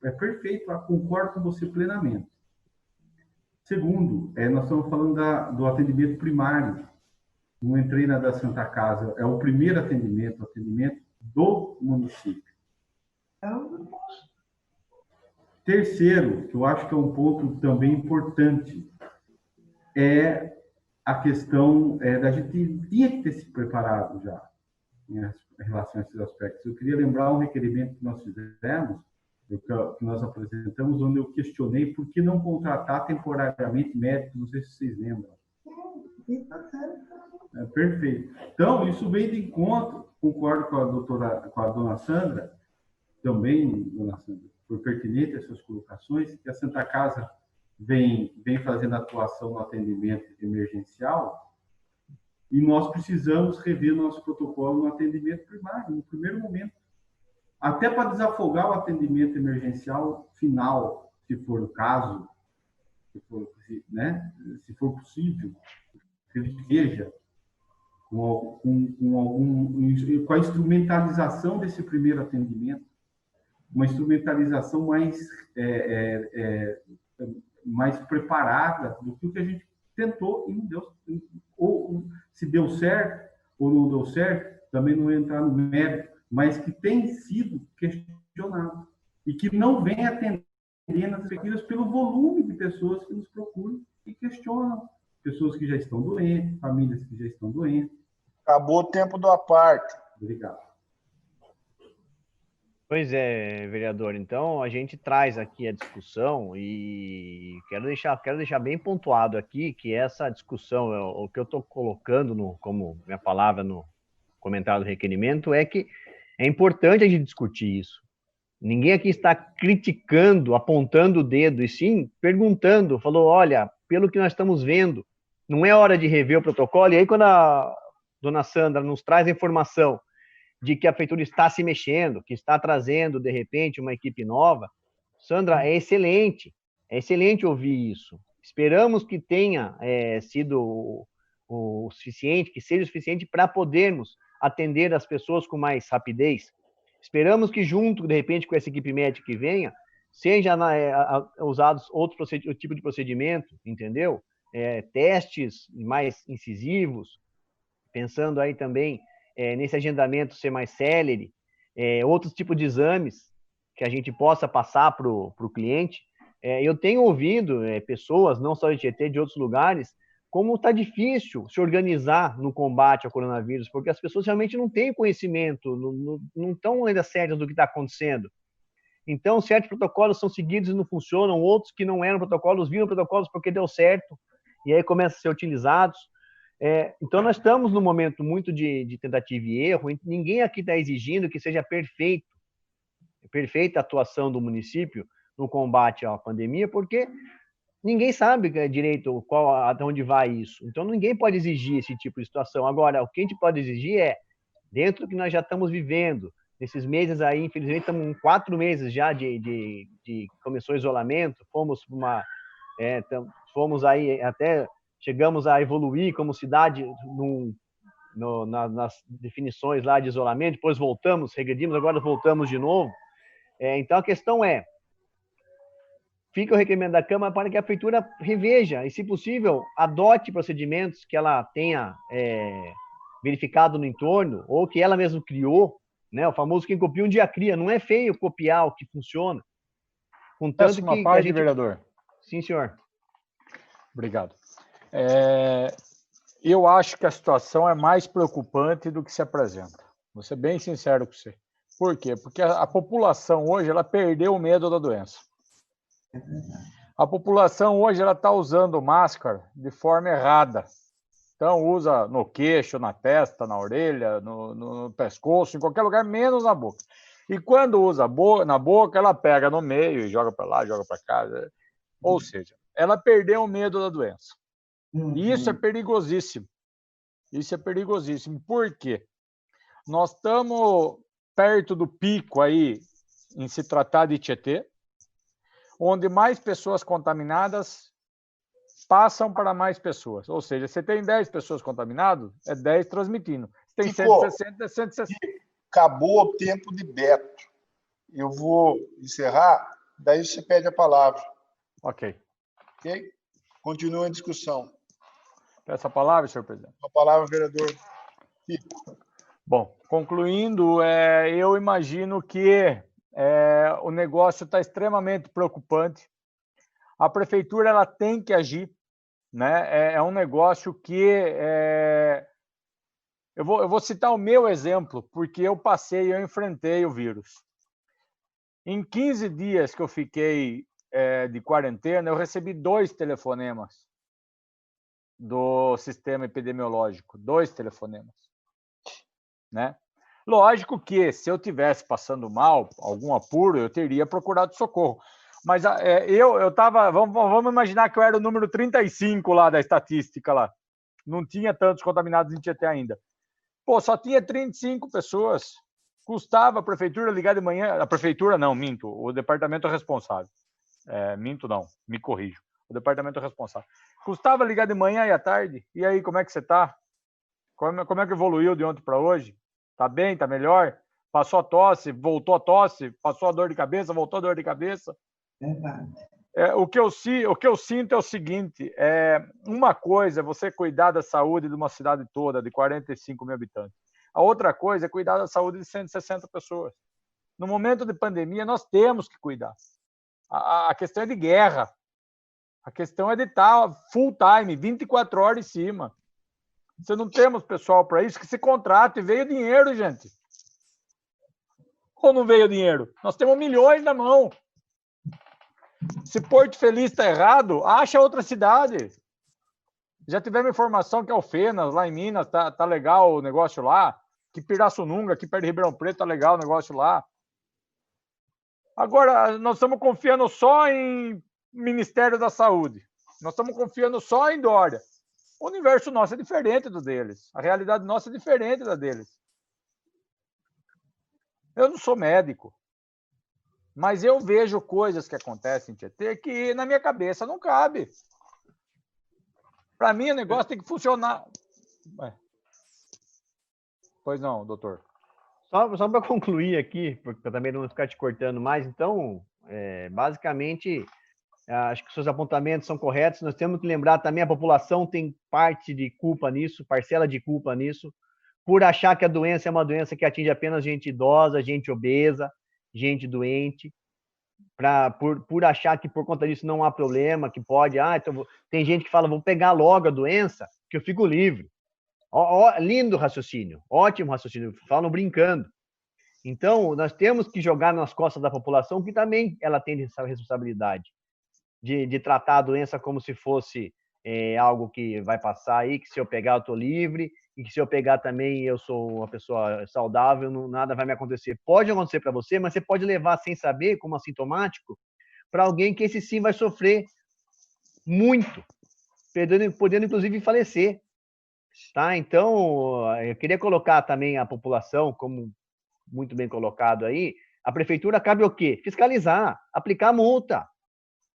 É perfeito, eu concordo com você plenamente. Segundo, nós estamos falando do atendimento primário. Não entrei na da Santa Casa, é o primeiro atendimento do município. Terceiro, que eu acho que é um ponto também importante, é a questão da gente tinha que ter se preparado já em relação a esses aspectos. Eu queria lembrar um requerimento que nós fizemos, que nós apresentamos, onde eu questionei por que não contratar temporariamente médicos, não sei se vocês lembram. Perfeito. Então, isso vem de encontro, concordo com a dona Sandra, também, dona Sandra, foi pertinente essas colocações, que a Santa Casa vem fazendo atuação no atendimento emergencial e nós precisamos rever nosso protocolo no atendimento primário, no primeiro momento, até para desafogar o atendimento emergencial final, se for o caso, se for possível, que ele esteja com a instrumentalização desse primeiro atendimento, uma instrumentalização mais preparada do que o que a gente tentou e não deu. Ou se deu certo ou não deu certo, também não entrar no mérito, mas que tem sido questionado e que não vem atendendo as expectativas pelo volume de pessoas que nos procuram e questionam. Pessoas que já estão doentes, famílias que já estão doentes. Acabou o tempo do aparte. Obrigado. Pois é, vereador. Então, a gente traz aqui a discussão e quero deixar bem pontuado aqui que essa discussão, o que eu estou colocando como minha palavra no comentário do requerimento, é que é importante a gente discutir isso. Ninguém aqui está criticando, apontando o dedo, e sim perguntando, falou, olha, pelo que nós estamos vendo, não é hora de rever o protocolo. E aí, quando a dona Sandra nos traz a informação de que a prefeitura está se mexendo, que está trazendo, de repente, uma equipe nova, Sandra, é excelente ouvir isso. Esperamos que tenha sido o suficiente, que seja o suficiente para podermos atender as pessoas com mais rapidez. Esperamos que junto, de repente, com essa equipe médica que venha, seja usados outro tipo de procedimento, entendeu? Testes mais incisivos, pensando aí também nesse agendamento ser mais célere, outros tipos de exames que a gente possa passar para o cliente. Eu tenho ouvido pessoas, não só de Tietê, de outros lugares, como está difícil se organizar no combate ao coronavírus, porque as pessoas realmente não têm conhecimento, não estão ainda certas do que está acontecendo. Então, certos protocolos são seguidos e não funcionam, outros que não eram protocolos, viram protocolos porque deu certo, e aí começam a ser utilizados. Então, nós estamos num momento muito de tentativa e erro, ninguém aqui está exigindo que seja perfeita a atuação do município no combate à pandemia, porque ninguém sabe direito até onde vai isso. Então, ninguém pode exigir esse tipo de situação. Agora, o que a gente pode exigir é, dentro do que nós já estamos vivendo, nesses meses aí, infelizmente, estamos em 4 meses já de começou o isolamento, fomos aí até, chegamos a evoluir como cidade nas definições lá de isolamento, depois voltamos, regredimos, agora voltamos de novo. Então, a questão fica o requerimento da Câmara para que a Prefeitura reveja e, se possível, adote procedimentos que ela tenha verificado no entorno ou que ela mesma criou, né? O famoso quem copia um dia cria. Não é feio copiar o que funciona. Contanto que uma parte, vereador. Sim, senhor. Obrigado. Eu acho que a situação é mais preocupante do que se apresenta. Vou ser bem sincero com você. Por quê? Porque a população hoje ela perdeu o medo da doença. A população hoje ela está usando máscara de forma errada. Então usa no queixo, na testa, na orelha, no pescoço, em qualquer lugar, menos na boca. E quando usa na boca, ela pega no meio e joga para lá, joga para cá. Ou seja, ela perdeu o medo da doença. E isso é perigosíssimo. Isso é perigosíssimo. Por quê? Nós estamos perto do pico aí em se tratar de Tietê, onde mais pessoas contaminadas passam para mais pessoas. Ou seja, você tem 10 pessoas contaminadas, é 10 transmitindo. Você tem 160, é 160. Acabou o tempo de Beto. Eu vou encerrar, daí você pede a palavra. Ok. Ok? Continua a discussão. Peço a palavra, senhor presidente. A palavra, vereador Kiko. Bom, concluindo, eu imagino que o negócio está extremamente preocupante. A prefeitura ela tem que agir, né? É um negócio que eu vou citar o meu exemplo, porque eu enfrentei o vírus. Em 15 dias que eu fiquei de quarentena, eu recebi 2 telefonemas do sistema epidemiológico, 2 telefonemas, né? Lógico que se eu tivesse passando mal, algum apuro, eu teria procurado socorro. Mas eu estava... Vamos imaginar que eu era o número 35 lá da estatística lá. Não tinha tantos contaminados em Tietê ainda. Pô, só tinha 35 pessoas. Custava a prefeitura ligar de manhã... A prefeitura não, minto. O departamento responsável. Minto não, me corrijo. O departamento responsável. Custava ligar de manhã e à tarde. E aí, como é que você está? Como é que evoluiu de ontem para hoje? Tá bem? Tá melhor? Passou a tosse? Voltou a tosse? Passou a dor de cabeça? Voltou a dor de cabeça? O que eu sinto é o seguinte, uma coisa é você cuidar da saúde de uma cidade toda, de 45 mil habitantes. A outra coisa é cuidar da saúde de 160 pessoas. No momento de pandemia, nós temos que cuidar. A questão é de guerra. A questão é de estar full time, 24 horas em cima. Você não temos pessoal para isso, que se contrata e veio dinheiro, gente. Ou não veio dinheiro? Nós temos milhões na mão. Se Porto Feliz está errado, acha outra cidade. Já tivemos informação que Alfenas, lá em Minas, tá legal o negócio lá. Que Pirassununga, aqui perto de Ribeirão Preto, tá legal o negócio lá. Agora, nós estamos confiando só em Ministério da Saúde. Nós estamos confiando só em Dória. O universo nosso é diferente do deles. A realidade nossa é diferente da deles. Eu não sou médico. Mas eu vejo coisas que acontecem em Tietê que na minha cabeça não cabe. Para mim, o negócio tem que funcionar. Pois não, doutor. Só para concluir aqui, para também não ficar te cortando mais, então, basicamente, acho que seus apontamentos são corretos. Nós temos que lembrar também, a população tem parte de culpa nisso, parcela de culpa nisso, por achar que a doença é uma doença que atinge apenas gente idosa, gente obesa, gente doente. por achar que por conta disso não há problema, que pode, então, tem gente que fala, vou pegar logo a doença, que eu fico livre. Lindo raciocínio, ótimo raciocínio, falam brincando. Então, nós temos que jogar nas costas da população, que também ela tem essa responsabilidade de tratar a doença como se fosse algo que vai passar aí, que se eu pegar eu estou livre, e que se eu pegar também eu sou uma pessoa saudável, nada vai me acontecer. Pode acontecer para você, mas você pode levar sem saber, como assintomático, para alguém que esse sim vai sofrer muito, podendo inclusive falecer. Tá? Então, eu queria colocar também a população, como muito bem colocado aí, a prefeitura cabe o quê? Fiscalizar, aplicar multa.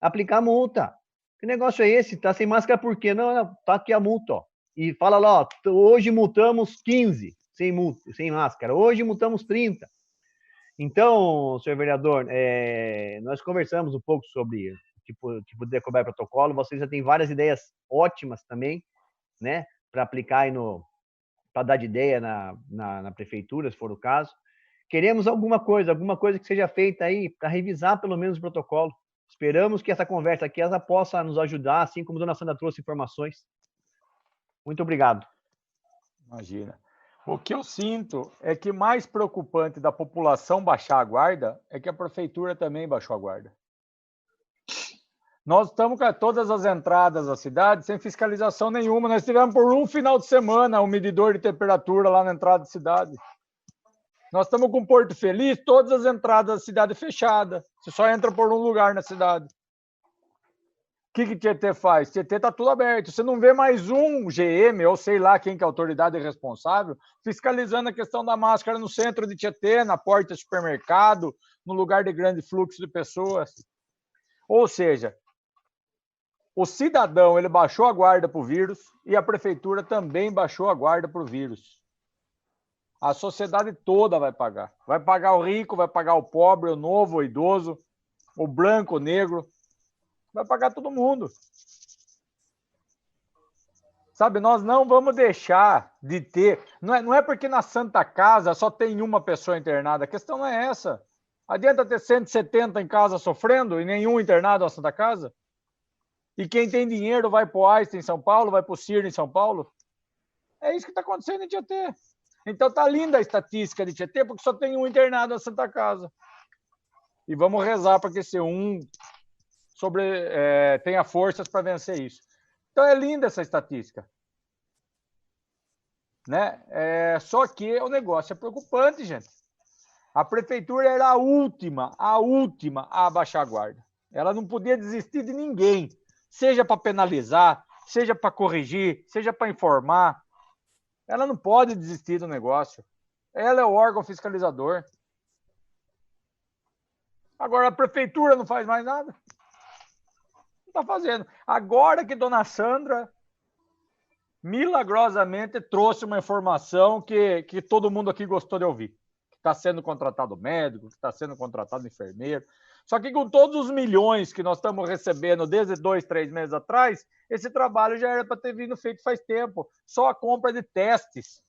Aplicar multa. Que negócio é esse? Tá sem máscara por quê? Não, tá aqui a multa, ó. E fala lá, ó, hoje multamos 15 sem máscara, hoje multamos 30. Então, senhor vereador, nós conversamos um pouco sobre tipo de cobrar protocolo, vocês já têm várias ideias ótimas também, né, para aplicar aí para dar de ideia na prefeitura, se for o caso. Queremos alguma coisa que seja feita aí para revisar pelo menos o protocolo. Esperamos que essa conversa aqui ela possa nos ajudar, assim como a dona Sandra trouxe informações. Muito obrigado. Imagina. O que eu sinto é que mais preocupante da população baixar a guarda é que a prefeitura também baixou a guarda. Nós estamos com todas as entradas da cidade sem fiscalização nenhuma. Nós tivemos por um final de semana um medidor de temperatura lá na entrada da cidade. Nós estamos com Porto Feliz, todas as entradas da cidade fechadas. Você só entra por um lugar na cidade. O que Tietê faz? Tietê está tudo aberto. Você não vê mais um GM, ou sei lá quem que é a autoridade responsável, fiscalizando a questão da máscara no centro de Tietê, na porta do supermercado, no lugar de grande fluxo de pessoas. Ou seja, o cidadão ele baixou a guarda para o vírus e a prefeitura também baixou a guarda para o vírus. A sociedade toda vai pagar. Vai pagar o rico, vai pagar o pobre, o novo, o idoso, o branco, o negro. Vai pagar todo mundo. Sabe, nós não vamos deixar de ter... Não é porque na Santa Casa só tem uma pessoa internada. A questão não é essa. Adianta ter 170 em casa sofrendo e nenhum internado na Santa Casa? E quem tem dinheiro vai para o Einstein em São Paulo, vai para o CIR em São Paulo? É isso que está acontecendo em Tietê. Então tá linda a estatística de Tietê, porque só tem um internado na Santa Casa. E vamos rezar para que esse um tenha forças para vencer isso. Então é linda essa estatística. Né? Só que o negócio é preocupante, gente. A prefeitura era a última a abaixar a guarda. Ela não podia desistir de ninguém, seja para penalizar, seja para corrigir, seja para informar. Ela não pode desistir do negócio. Ela é o órgão fiscalizador. Agora, a prefeitura não faz mais nada. Não está fazendo. Agora que dona Sandra, milagrosamente, trouxe uma informação que todo mundo aqui gostou de ouvir. Que está sendo contratado médico, que está sendo contratado enfermeiro. Só que com todos os milhões que nós estamos recebendo desde 2, 3 meses atrás, esse trabalho já era para ter vindo feito faz tempo. Só a compra de testes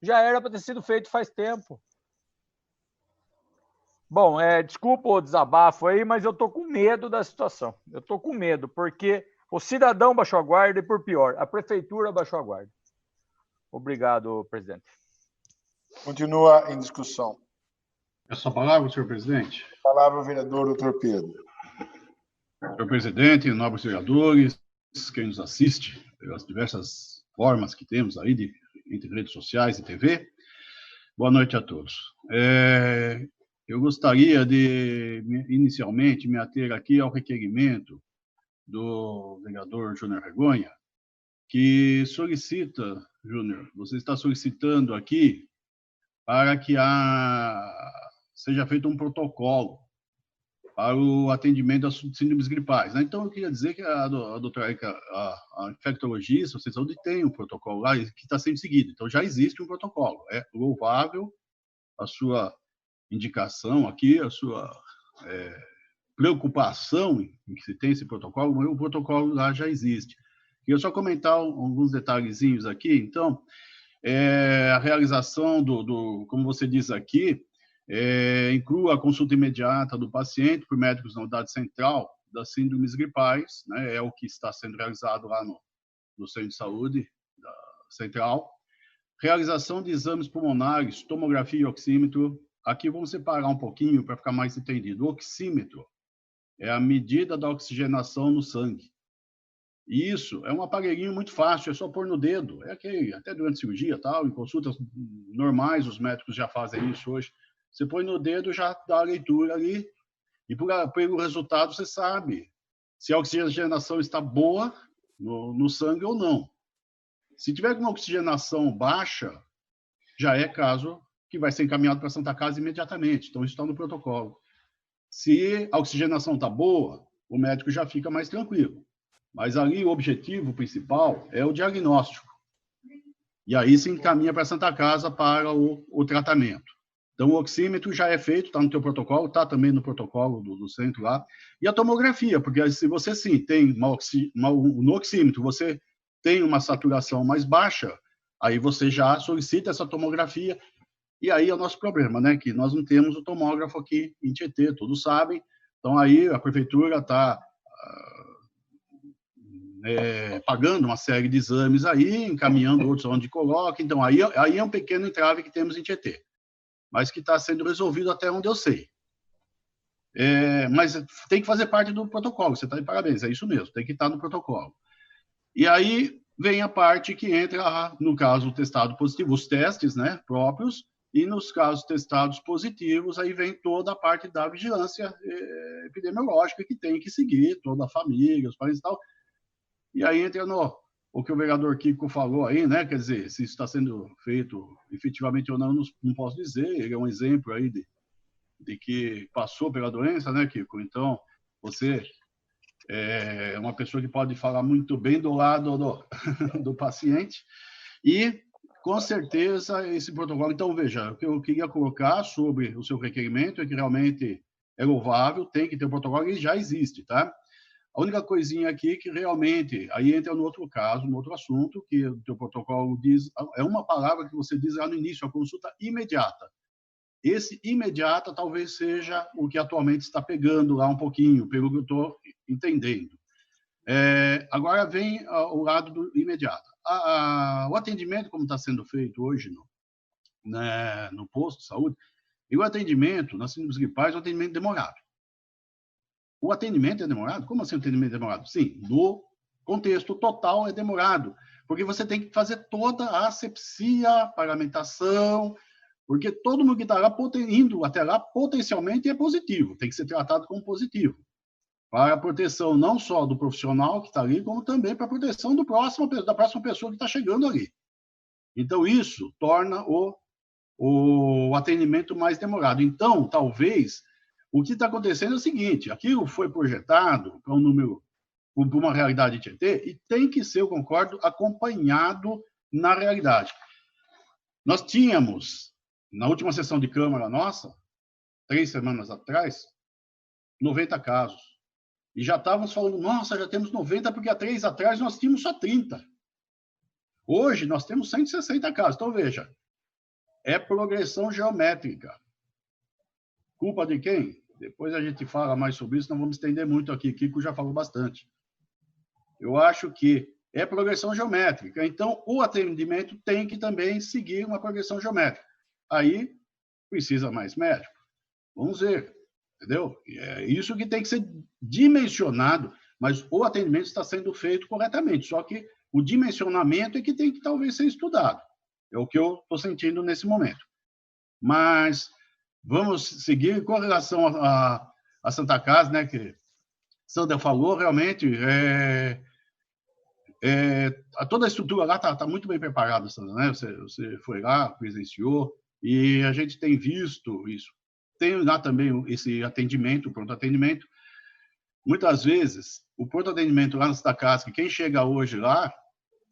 já era para ter sido feito faz tempo. Bom, desculpa o desabafo aí, mas eu estou com medo da situação. Eu estou com medo, porque o cidadão baixou a guarda e, por pior, a prefeitura baixou a guarda. Obrigado, presidente. Continua em discussão. É sua palavra, senhor presidente? Palavra ao vereador doutor Pedro. Senhor presidente, nobres vereadores, quem nos assiste, pelas diversas formas que temos aí, entre redes sociais e TV, boa noite a todos. Eu gostaria de, inicialmente, me ater aqui ao requerimento do vereador Júnior Regonha, que solicita, Júnior, você está solicitando aqui para que seja feito um protocolo para o atendimento das síndromes gripais. Né? Então, eu queria dizer que a doutora Erika, a infectologista, a saúde tem um protocolo lá que está sendo seguido. Então, já existe um protocolo. É louvável a sua indicação aqui, a sua preocupação em que se tem esse protocolo, mas o protocolo lá já existe. Queria só comentar alguns detalhezinhos aqui. Então, a realização como você diz aqui, Inclua a consulta imediata do paciente por médicos na unidade central das síndromes gripais, né? É o que está sendo realizado lá no centro de saúde da central. Realização de exames pulmonares, tomografia e oxímetro. Aqui vamos separar um pouquinho para ficar mais entendido. O oxímetro é a medida da oxigenação no sangue. E isso é um aparelhinho muito fácil, é só pôr no dedo. É aquele, até durante cirurgia, tal, em consultas normais, os médicos já fazem isso hoje. Você põe no dedo, já dá a leitura ali, e pelo resultado você sabe se a oxigenação está boa no sangue ou não. Se tiver uma oxigenação baixa, já é caso que vai ser encaminhado para a Santa Casa imediatamente. Então, isso está no protocolo. Se a oxigenação está boa, o médico já fica mais tranquilo. Mas ali o objetivo principal é o diagnóstico. E aí se encaminha para a Santa Casa para o tratamento. Então, o oxímetro já é feito, está no teu protocolo, está também no protocolo do centro lá. E a tomografia, porque se você sim tem no oxímetro, você tem uma saturação mais baixa, aí você já solicita essa tomografia. E aí é o nosso problema, né? Que nós não temos o tomógrafo aqui em Tietê, todos sabem. Então, aí a prefeitura está pagando uma série de exames aí, encaminhando outros onde coloca. Então, aí é um pequeno entrave que temos em Tietê, mas que está sendo resolvido até onde eu sei. Mas tem que fazer parte do protocolo, você está de parabéns, é isso mesmo, tem que estar no protocolo. E aí vem a parte que entra, no caso, testado positivo, os testes, né, próprios, e nos casos testados positivos, aí vem toda a parte da vigilância epidemiológica que tem que seguir, toda a família, os parentes e tal. E aí entra o que o vereador Kiko falou aí, né? Quer dizer, se isso está sendo feito efetivamente ou não, não posso dizer. Ele é um exemplo aí de que passou pela doença, né, Kiko? Então, você é uma pessoa que pode falar muito bem do lado do paciente. E, com certeza, esse protocolo... Então, veja, o que eu queria colocar sobre o seu requerimento é que realmente é louvável, tem que ter um protocolo e já existe, tá? A única coisinha aqui que realmente, aí entra no outro caso, no outro assunto, que o teu protocolo diz, é uma palavra que você diz lá no início, a consulta imediata. Esse imediata talvez seja o que atualmente está pegando lá um pouquinho, pelo que eu estou entendendo. Agora vem o lado do imediato. O atendimento, como está sendo feito hoje no posto de saúde, e o atendimento nas síndromes gripais é um atendimento demorado. O atendimento é demorado? Como assim o atendimento é demorado? Sim, no contexto total é demorado, porque você tem que fazer toda a asepsia, paramentação, porque todo mundo que está lá, indo até lá, potencialmente é positivo, tem que ser tratado como positivo, para a proteção não só do profissional que está ali, como também para a proteção da próxima pessoa que está chegando ali. Então, isso torna o atendimento mais demorado. Então, talvez... O que está acontecendo é o seguinte, aquilo foi projetado para um número, para uma realidade de Tietê, e tem que ser, eu concordo, acompanhado na realidade. Nós tínhamos, na última sessão de Câmara nossa, 3 semanas atrás, 90 casos. E já estávamos falando, nossa, já temos 90, porque há 3 atrás nós tínhamos só 30. Hoje nós temos 160 casos. Então, veja, é progressão geométrica. Culpa de quem? Depois a gente fala mais sobre isso, não vamos estender muito aqui. Kiko já falou bastante. Eu acho que é progressão geométrica. Então, o atendimento tem que também seguir uma progressão geométrica. Aí, precisa mais médico. Vamos ver, entendeu? É isso que tem que ser dimensionado, mas o atendimento está sendo feito corretamente. Só que o dimensionamento é que tem que talvez ser estudado. É o que eu estou sentindo nesse momento. Mas... vamos seguir com relação a Santa Casa, né, que Sandra falou, realmente, toda a estrutura lá está muito bem preparada, Sandra, né? Você foi lá, presenciou, e a gente tem visto isso. Tem lá também esse atendimento, o pronto atendimento. Muitas vezes, o pronto atendimento lá na Santa Casa, que quem chega hoje lá,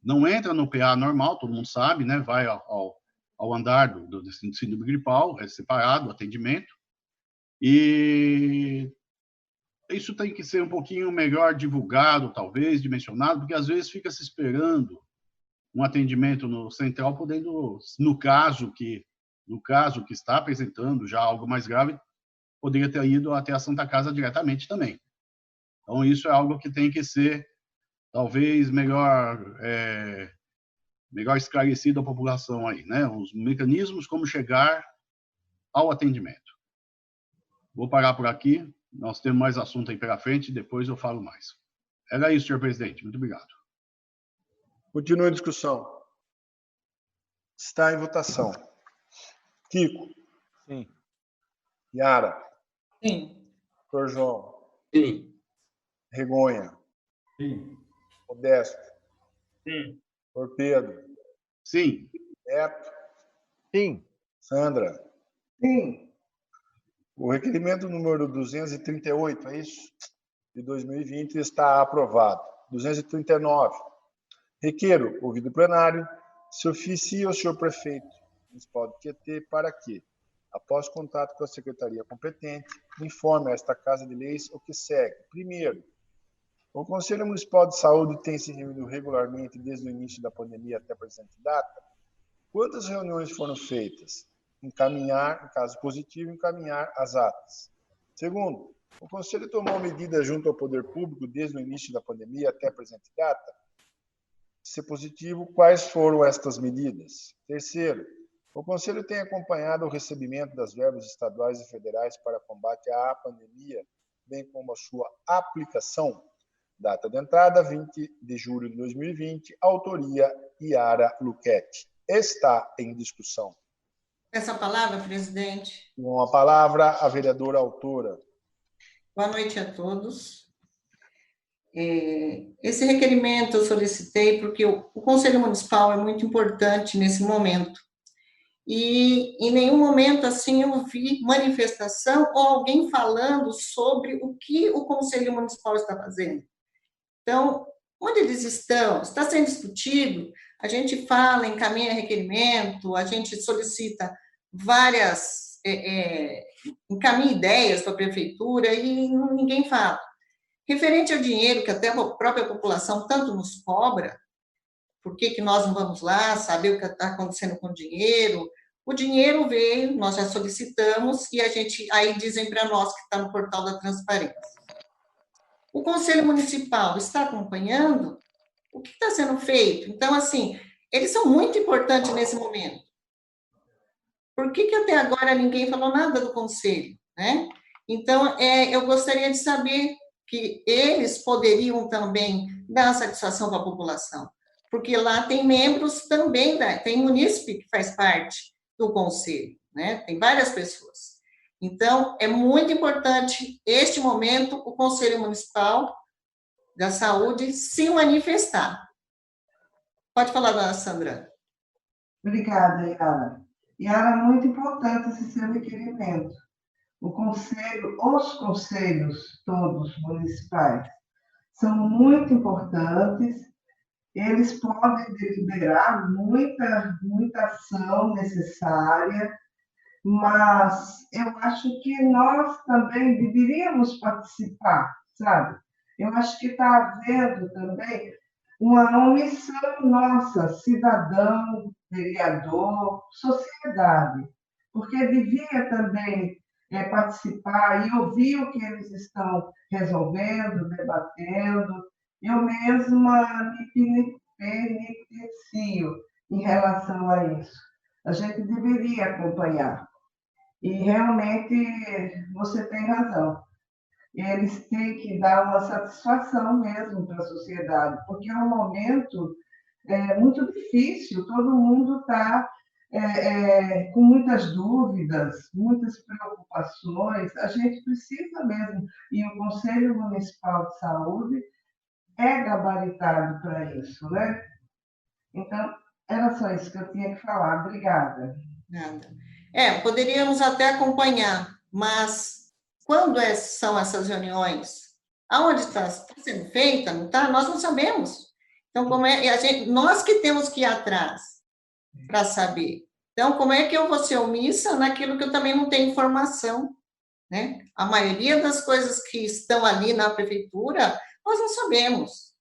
não entra no PA normal, todo mundo sabe, né? Vai ao andar do síndrome gripal, é separado o atendimento, e isso tem que ser um pouquinho melhor divulgado, talvez, dimensionado, porque às vezes fica se esperando um atendimento no central, podendo, no caso que No caso que está apresentando já algo mais grave, poderia ter ido até a Santa Casa diretamente também. Então, isso é algo que tem que ser, talvez, melhor esclarecido à população aí, né? Os mecanismos como chegar ao atendimento. Vou parar por aqui. Nós temos mais assunto aí pela frente, depois eu falo mais. Era isso, senhor presidente. Muito obrigado. Continua a discussão. Está em votação. Kiko. Sim. Yara. Sim. Dr. João. Sim. Regonha. Sim. Modesto. Sim. Dr. Pedro. Sim. Beto. Sim. Sandra. Sim, O requerimento número 238, é isso? De 2020 está aprovado. 239. Requeiro, ouvido plenário, se oficie ao senhor prefeito municipal de Tietê para que, após contato com a secretaria competente, informe a esta Casa de Leis o que segue. Primeiro, o Conselho Municipal de Saúde tem se reunido regularmente desde o início da pandemia até a presente data? Quantas reuniões foram feitas? Encaminhar, em caso positivo, encaminhar as atas. Segundo, o Conselho tomou medidas junto ao Poder Público desde o início da pandemia até a presente data? Se positivo, quais foram estas medidas? Terceiro, o Conselho tem acompanhado o recebimento das verbas estaduais e federais para combate à pandemia, bem como a sua aplicação. Data de entrada, 20 de julho de 2020, autoria Yara Luchetti. Está em discussão. Essa palavra, presidente. Com a palavra, a vereadora autora. Boa noite a todos. Esse requerimento eu solicitei porque o Conselho Municipal é muito importante nesse momento. E em nenhum momento, assim, eu vi manifestação ou alguém falando sobre o que o Conselho Municipal está fazendo. Então, onde eles estão? Está sendo discutido? A gente fala, encaminha requerimento, a gente solicita várias, encaminha ideias para a prefeitura e ninguém fala. Referente ao dinheiro, que até a própria população tanto nos cobra, por que nós não vamos lá saber o que está acontecendo com o dinheiro? O dinheiro veio, nós já solicitamos, e aí dizem para nós que está no portal da transparência. O Conselho Municipal está acompanhando o que está sendo feito. Então, assim, eles são muito importantes nesse momento. Por que até agora ninguém falou nada do Conselho, né? Então, eu gostaria de saber que eles poderiam também dar satisfação para a população, porque lá tem membros também, tem munícipe que faz parte do Conselho, né? Tem várias pessoas. Então, é muito importante, este momento, o Conselho Municipal da Saúde se manifestar. Pode falar, dona Sandra. obrigada, Yara. Yara, muito importante esse seu requerimento. Os conselhos todos municipais são muito importantes, eles podem deliberar muita ação necessária, mas eu acho que nós também deveríamos participar, sabe? Eu acho que está havendo também uma omissão nossa, cidadão, vereador, sociedade, porque devia também participar e ouvir o que eles estão resolvendo, debatendo. Eu mesma me beneficio em relação a isso. A gente deveria acompanhar. E realmente você tem razão. Eles têm que dar uma satisfação mesmo para a sociedade, porque é um momento muito difícil, todo mundo está com muitas dúvidas, muitas preocupações. A gente precisa mesmo, e o Conselho Municipal de Saúde é gabaritado para isso, né? Então, era só isso que eu tinha que falar. Obrigada. Nada. Poderíamos até acompanhar, mas quando são essas reuniões? Aonde está sendo feita? Não está? Nós não sabemos. Então, nós que temos que ir atrás para saber. Então, como é que eu vou ser omissa naquilo que eu também não tenho informação, né? A maioria das coisas que estão ali na prefeitura, nós não sabemos.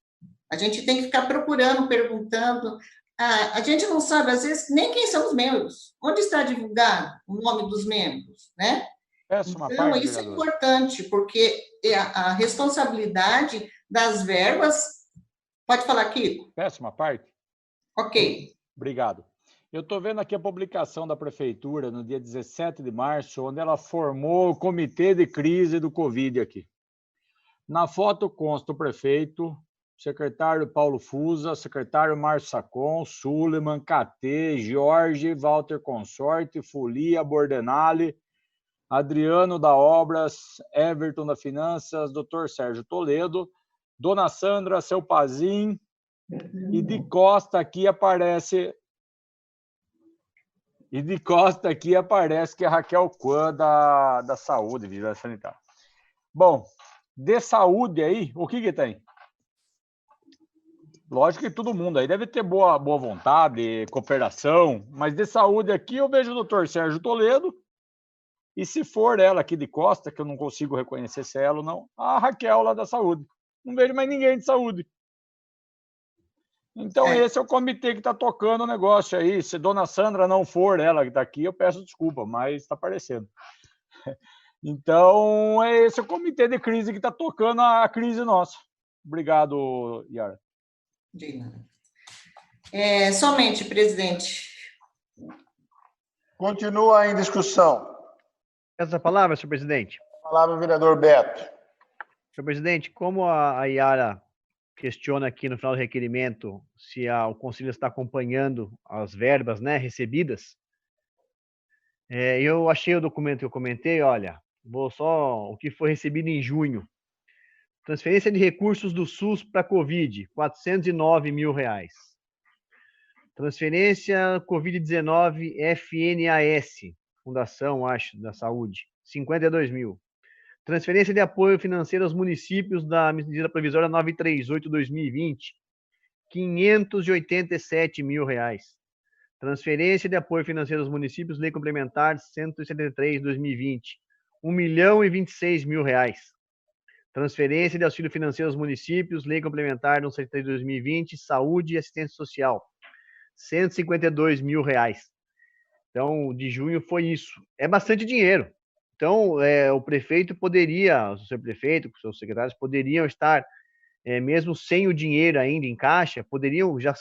A gente tem que ficar procurando, perguntando. a gente não sabe, às vezes, nem quem são os membros. Onde está divulgado o nome dos membros, né? Peço uma Então, parte, isso é vereadora. importante, porque a responsabilidade das verbas... Pode falar, Kiko? Peço uma parte? Ok. Obrigado. Eu estou vendo aqui a publicação da Prefeitura no dia 17 de março, onde ela formou o Comitê de Crise do Covid aqui. Na foto consta o prefeito, secretário Paulo Fusa, secretário Márcio Sacon, Suleiman, KT, Jorge, Walter Consorte, Folia, Bordenali, Adriano da Obras, Everton da Finanças, Dr. Sérgio Toledo, Dona Sandra, seu Pazim, e de costa aqui aparece que é a Raquel Kwan da Saúde, Vigilância Sanitária. Bom, de saúde aí, o que tem? Lógico que todo mundo aí deve ter boa vontade, cooperação, mas de saúde aqui eu vejo o doutor Sérgio Toledo, e se for ela aqui de costa, que eu não consigo reconhecer se é ela ou não, a Raquel lá da saúde. Não vejo mais ninguém de saúde. Então, esse é o comitê que está tocando o negócio aí. Se Dona Sandra não for ela que está aqui, eu peço desculpa, mas está aparecendo. Então, esse é o comitê de crise que está tocando a crise nossa. Obrigado, Yara. De nada. Somente, presidente. Continua em discussão. Essa palavra, senhor presidente. Palavra, vereador Beto. Senhor presidente, como a Yara questiona aqui no final do requerimento se o Conselho está acompanhando as verbas, né, recebidas, eu achei o documento que eu comentei, olha, vou só o que foi recebido em junho. Transferência de recursos do SUS para Covid, R$409 mil. Transferência Covid-19 FNAS, Fundação, acho, da Saúde, 52 mil. Transferência de apoio financeiro aos municípios da medida provisória 938/2020, 587 mil reais. Transferência de apoio financeiro aos municípios, lei complementar 173/2020, 1.026 mil reais. Transferência de auxílio financeiro aos municípios, lei complementar 173/2020, saúde e assistência social, 152 mil reais. Então, de junho foi isso. É bastante dinheiro. Então, o prefeito poderia, o seu prefeito, os seus secretários poderiam estar, mesmo sem o dinheiro ainda em caixa, poderiam já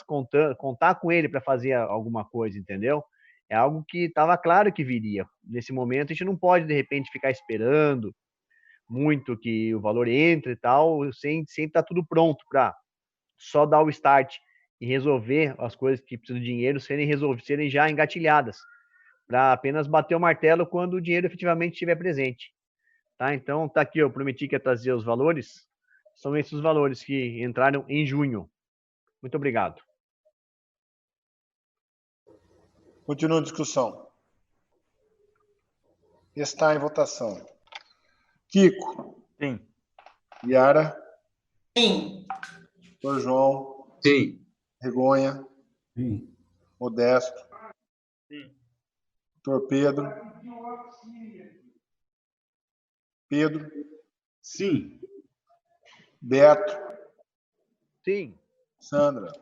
contar com ele para fazer alguma coisa, entendeu? É algo que estava claro que viria. Nesse momento, a gente não pode, de repente, ficar esperando muito que o valor entre e tal, sem estar tudo pronto para só dar o start e resolver as coisas que precisam de dinheiro serem já engatilhadas, para apenas bater o martelo quando o dinheiro efetivamente estiver presente. Tá? Então, tá aqui, eu prometi que ia trazer os valores, são esses os valores que entraram em junho. Muito obrigado. Continua a discussão. Está em votação. Kiko. Sim. Yara. Sim. Doutor João. Sim. Regonha. Sim. Modesto. Sim. Doutor Pedro. Pedro. Sim. Beto. Sim. Sandra.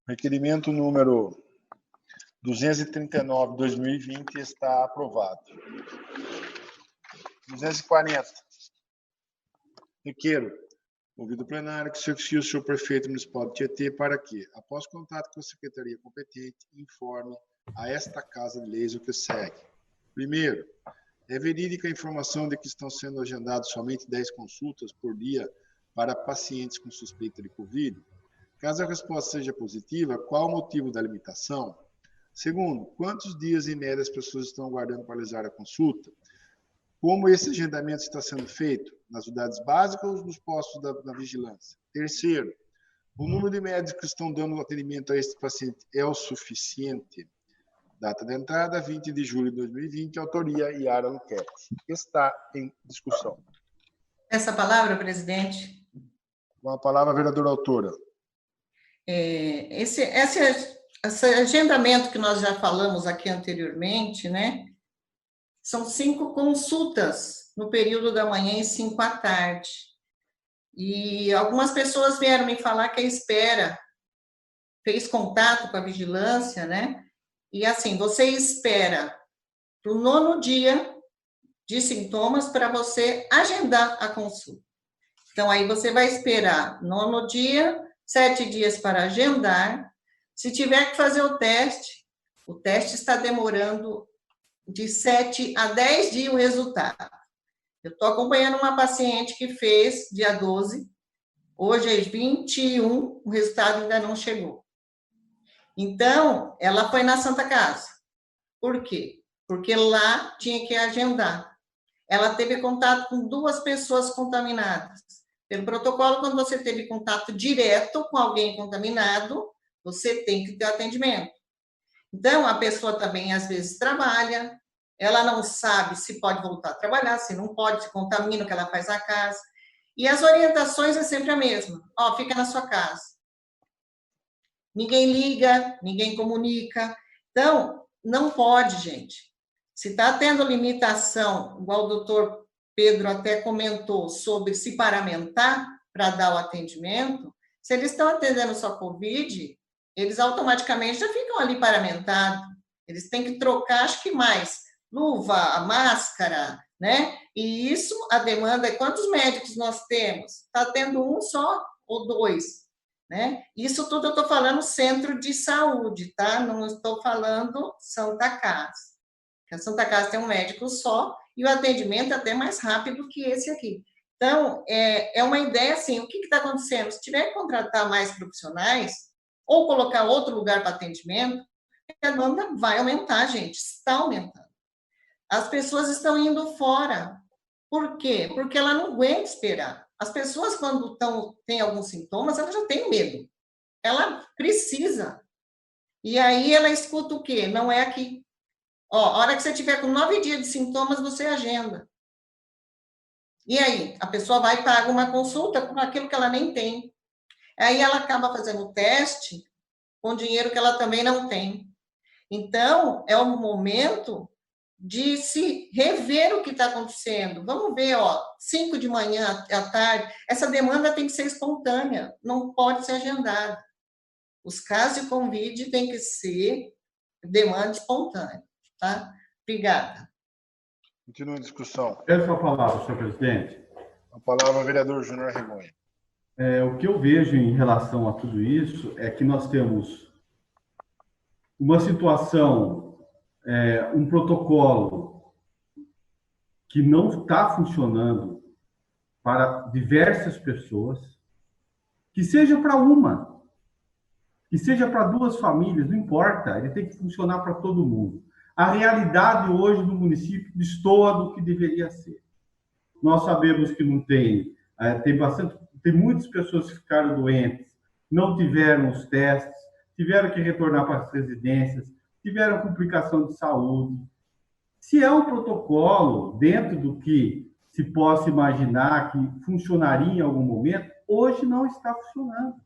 Requerimento número 239/2020 está aprovado. 240. Requeiro, ouvido o plenário, que se oficie o senhor prefeito municipal de Tietê para que, após contato com a secretaria competente, informe a esta Casa de Leis o que segue. Primeiro, é verídica a informação de que estão sendo agendadas somente 10 consultas por dia para pacientes com suspeita de Covid? Caso a resposta seja positiva, qual o motivo da limitação? Segundo, quantos dias em média as pessoas estão aguardando para realizar a consulta? Como esse agendamento está sendo feito? Nas unidades básicas ou nos postos da vigilância? Terceiro, o número de médicos que estão dando atendimento a este paciente é o suficiente? Data de entrada, 20 de julho de 2020, autoria Yara Luquete. Está em discussão. Essa palavra, presidente. Com a palavra, a vereadora autora. Esse agendamento que nós já falamos aqui anteriormente, né? São 5 consultas no período da manhã e 5 à tarde. E algumas pessoas vieram me falar que a espera fez contato com a vigilância, né? E assim, você espera para o 9º dia de sintomas para você agendar a consulta. Então, aí você vai esperar 9º dia, 7 dias para agendar. Se tiver que fazer o teste está demorando de 7 a 10 dias o resultado. Eu estou acompanhando uma paciente que fez dia 12, hoje é 21, o resultado ainda não chegou. Então, ela foi na Santa Casa. Por quê? Porque lá tinha que agendar. Ela teve contato com 2 pessoas contaminadas. Pelo protocolo, quando você teve contato direto com alguém contaminado, você tem que ter atendimento. Então, a pessoa também, às vezes, trabalha, ela não sabe se pode voltar a trabalhar, se não pode, se contamina o que ela faz na casa. E as orientações é sempre a mesma. Ó, fica na sua casa. Ninguém liga, ninguém comunica. Então, não pode, gente. Se está tendo limitação, igual o doutor Pedro até comentou, sobre se paramentar para dar o atendimento, se eles estão atendendo só Covid, eles automaticamente já ficam ali paramentados. Eles têm que trocar, acho que mais, luva, máscara, né? E isso, a demanda é quantos médicos nós temos? Está tendo um só ou 2, né? Isso tudo eu estou falando centro de saúde, tá? Não estou falando Santa Casa. A Santa Casa tem um médico só e o atendimento é até mais rápido que esse aqui. Então, é uma ideia assim, o que está acontecendo? Se tiver que contratar mais profissionais ou colocar outro lugar para atendimento, a demanda vai aumentar, gente, está aumentando. As pessoas estão indo fora. Por quê? Porque ela não aguenta esperar. As pessoas, quando têm alguns sintomas, elas já têm medo. Ela precisa. E aí ela escuta o quê? Não é aqui. Ó, a hora que você tiver com 9 dias de sintomas, você agenda. E aí? A pessoa vai e paga uma consulta com aquilo que ela nem tem. Aí ela acaba fazendo o teste com dinheiro que ela também não tem. Então, é o momento de se rever o que está acontecendo. Vamos ver, ó, 5 de manhã à tarde, essa demanda tem que ser espontânea, não pode ser agendada. Os casos de Covid têm que ser demanda espontânea, tá? Obrigada. Continua a discussão. Peço a palavra, senhor presidente. A palavra ao vereador Júnior Regonha. O que eu vejo em relação a tudo isso é que nós temos uma situação, um protocolo que não está funcionando para diversas pessoas, que seja para uma, que seja para 2 famílias, não importa, ele tem que funcionar para todo mundo. A realidade hoje do município destoa do que deveria ser. Nós sabemos que não tem muitas pessoas que ficaram doentes, não tiveram os testes, tiveram que retornar para as residências, tiveram complicação de saúde. Se é um protocolo dentro do que se possa imaginar que funcionaria em algum momento, hoje não está funcionando.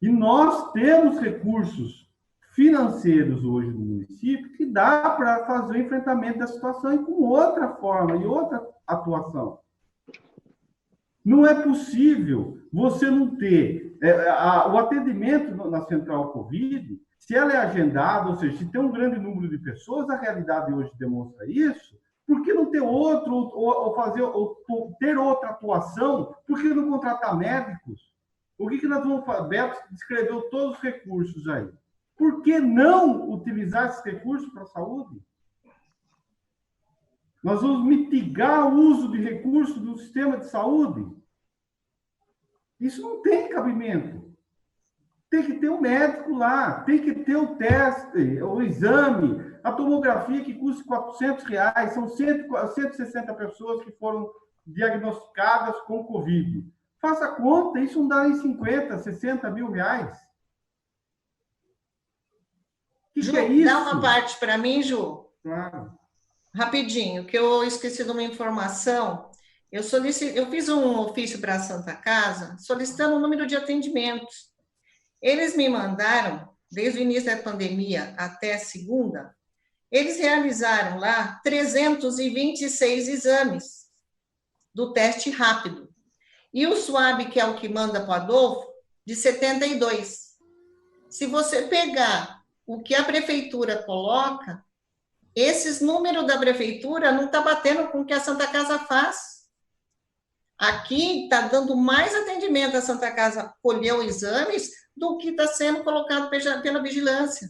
E nós temos recursos financeiros hoje no município que dá para fazer o enfrentamento da situação e com outra forma e outra atuação. Não é possível você não ter o atendimento na Central Covid, se ela é agendada, ou seja, se tem um grande número de pessoas, a realidade hoje demonstra isso, por que não ter outro, ou ter outra atuação? Por que não contratar médicos? O que nós vamos fazer? Beto descreveu todos os recursos aí. Por que não utilizar esses recursos para a saúde? Nós vamos mitigar o uso de recursos do sistema de saúde? Isso não tem cabimento. Tem que ter um médico lá, tem que ter o teste, o exame, a tomografia que custa R$400, são 160 pessoas que foram diagnosticadas com Covid. Faça a conta, isso não dá em 50, 60 mil reais. Ju, que é isso? Dá uma parte para mim, Ju? Claro. Rapidinho, que eu esqueci de uma informação. Eu fiz um ofício para a Santa Casa solicitando o número de atendimentos. Eles me mandaram, desde o início da pandemia até segunda, eles realizaram lá 326 exames do teste rápido. E o SWAB, que é o que manda para o Adolfo, de 72. se você pegar o que a prefeitura coloca, esses números da prefeitura não está batendo com o que a Santa Casa faz. Aqui está dando mais atendimento à Santa Casa colher os exames do que está sendo colocado pela vigilância.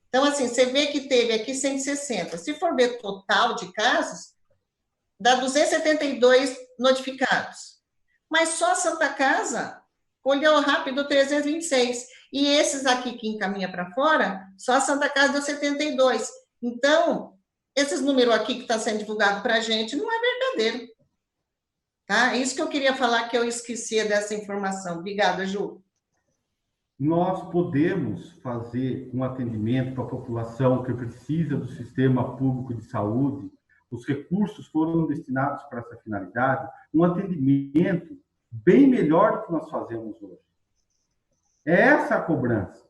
Então, assim, você vê que teve aqui 160. Se for ver total de casos, dá 272 notificados. Mas só a Santa Casa colheu rápido 326. E esses aqui que encaminha para fora, só a Santa Casa deu 72. Então, esses números aqui que está sendo divulgado para a gente não é verdadeiro. Tá? Isso que eu queria falar, que eu esquecia dessa informação. Obrigada, Ju. Nós podemos fazer um atendimento para a população que precisa do sistema público de saúde, os recursos foram destinados para essa finalidade, um atendimento bem melhor do que nós fazemos hoje. É essa a cobrança.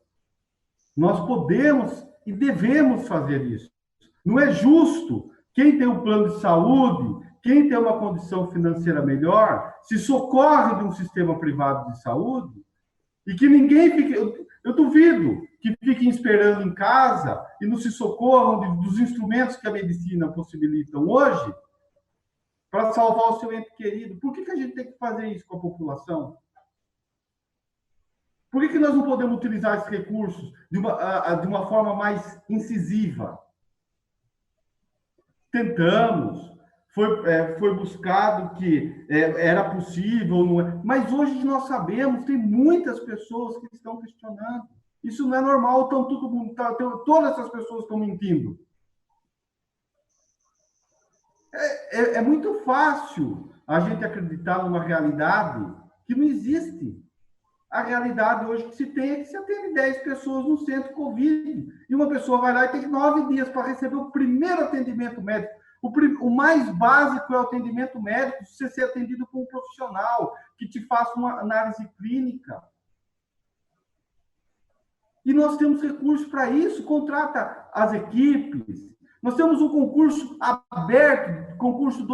Nós podemos e devemos fazer isso. Não é justo quem tem um plano de saúde, quem tem uma condição financeira melhor, se socorre de um sistema privado de saúde e que ninguém fique... Eu duvido que fiquem esperando em casa e não se socorram dos instrumentos que a medicina possibilitam hoje para salvar o seu ente querido. Por que a gente tem que fazer isso com a população? Por que nós não podemos utilizar esses recursos de uma forma mais incisiva? Tentamos, foi buscado que era possível, não é? Mas hoje nós sabemos, tem muitas pessoas que estão questionando. Isso não é normal, então todo mundo, todas essas pessoas estão mentindo. É muito fácil a gente acreditar numa realidade que não existe. A realidade hoje que se tem é que se atende 10 pessoas no centro Covid. E uma pessoa vai lá e tem 9 dias para receber o primeiro atendimento médico. O mais básico é o atendimento médico, você ser atendido por um profissional que te faça uma análise clínica. E nós temos recursos para isso, contrata as equipes. Nós temos um concurso aberto,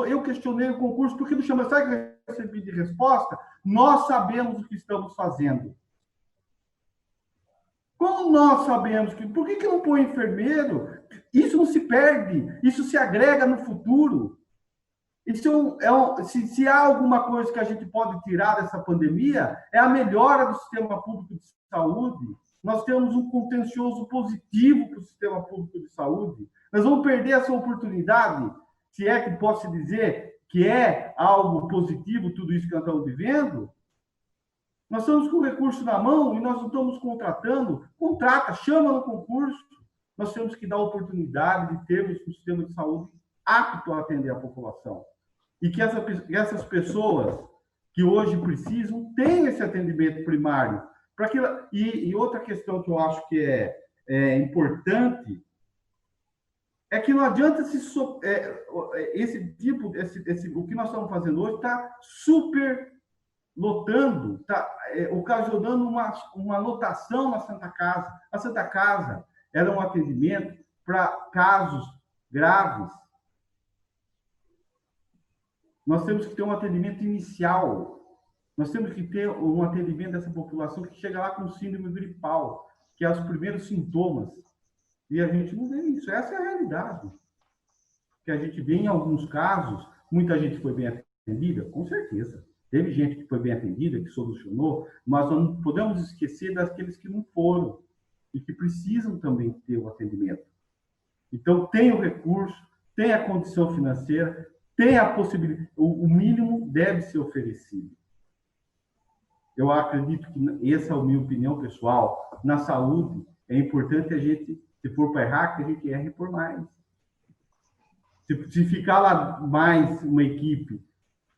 eu questionei o concurso, porque não chama, sabe que eu recebi de resposta? Nós sabemos o que estamos fazendo. Como nós sabemos por que não põe enfermeiro? Isso não se perde, isso se agrega no futuro. Isso se há alguma coisa que a gente pode tirar dessa pandemia, é a melhora do sistema público de saúde. Nós temos um contencioso positivo para o sistema público de saúde. Nós vamos perder essa oportunidade, se é que posso dizer que é algo positivo tudo isso que nós estamos vivendo. Nós estamos com o recurso na mão e nós não estamos contratando. Contrata, chama no concurso. Nós temos que dar a oportunidade de termos um sistema de saúde apto a atender a população. E que essas pessoas que hoje precisam tenham esse atendimento primário. E outra questão que eu acho que é importante é que não adianta o que nós estamos fazendo hoje está super lotando, está ocasionando uma lotação na Santa Casa. A Santa Casa era um atendimento para casos graves. Nós temos que ter um atendimento inicial. Nós temos que ter um atendimento dessa população que chega lá com síndrome gripal, que é os primeiros sintomas. E a gente não vê isso. Essa é a realidade. Que a gente vê em alguns casos, muita gente foi bem atendida, com certeza. Teve gente que foi bem atendida, que solucionou, mas não podemos esquecer daqueles que não foram e que precisam também ter o atendimento. Então, tem o recurso, tem a condição financeira, tem a possibilidade, o mínimo deve ser oferecido. Eu acredito que, essa é a minha opinião pessoal, na saúde, é importante a gente, se for para errar, que a gente erre por mais. Se ficar lá mais uma equipe,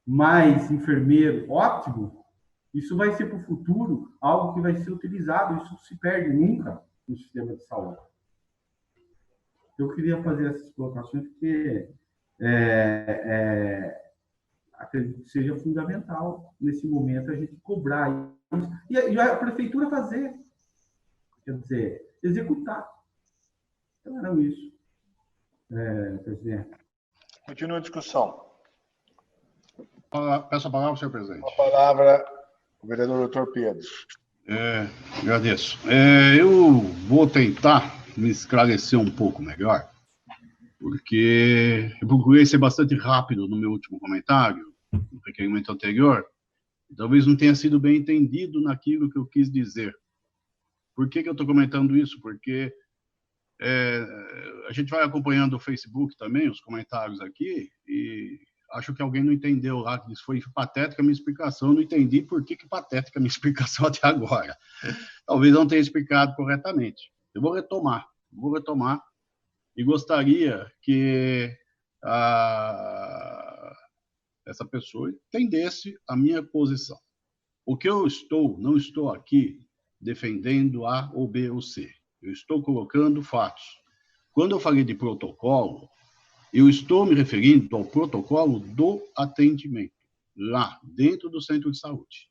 mais enfermeiro, ótimo, isso vai ser para o futuro algo que vai ser utilizado, isso não se perde nunca no sistema de saúde. Eu queria fazer essas colocações porque acredito que seja fundamental, nesse momento, a gente cobrar isso. E a prefeitura fazer, quer dizer, executar. Então, era isso, presidente. Continua a discussão. Peço a palavra, senhor presidente. A palavra, o vereador doutor Pedro. Agradeço. Eu vou tentar me esclarecer um pouco melhor, porque eu procurei ser bastante rápido no meu último comentário, no requerimento anterior, e talvez não tenha sido bem entendido naquilo que eu quis dizer. Por que eu estou comentando isso? Porque a gente vai acompanhando o Facebook também, os comentários aqui, e acho que alguém não entendeu lá, que foi patética a minha explicação, eu não entendi por que patética a minha explicação até agora. Talvez não tenha explicado corretamente. Eu vou retomar, e gostaria que essa pessoa entendesse a minha posição. O que eu não estou aqui defendendo A ou B ou C. Eu estou colocando fatos. Quando eu falei de protocolo, eu estou me referindo ao protocolo do atendimento, lá dentro do centro de saúde.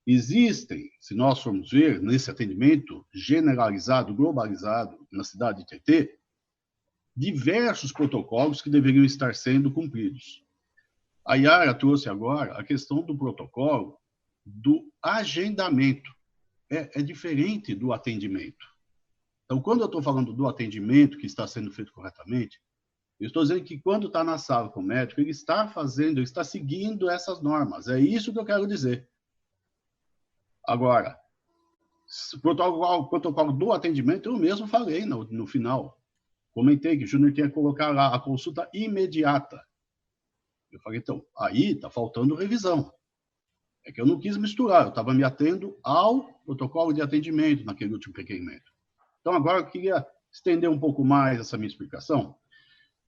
Existem, se nós formos ver, nesse atendimento generalizado, globalizado, na cidade de Tietê, diversos protocolos que deveriam estar sendo cumpridos. A Yara trouxe agora a questão do protocolo do agendamento. É diferente do atendimento. Então, quando eu estou falando do atendimento que está sendo feito corretamente, eu estou dizendo que quando está na sala com o médico, ele está seguindo essas normas. É isso que eu quero dizer. Agora, o protocolo do atendimento, eu mesmo falei no final. Comentei que o Júnior tinha que colocar lá a consulta imediata. Eu falei, então, aí está faltando revisão. É que eu não quis misturar, eu estava me atendo ao protocolo de atendimento naquele último requerimento. Então, agora eu queria estender um pouco mais essa minha explicação,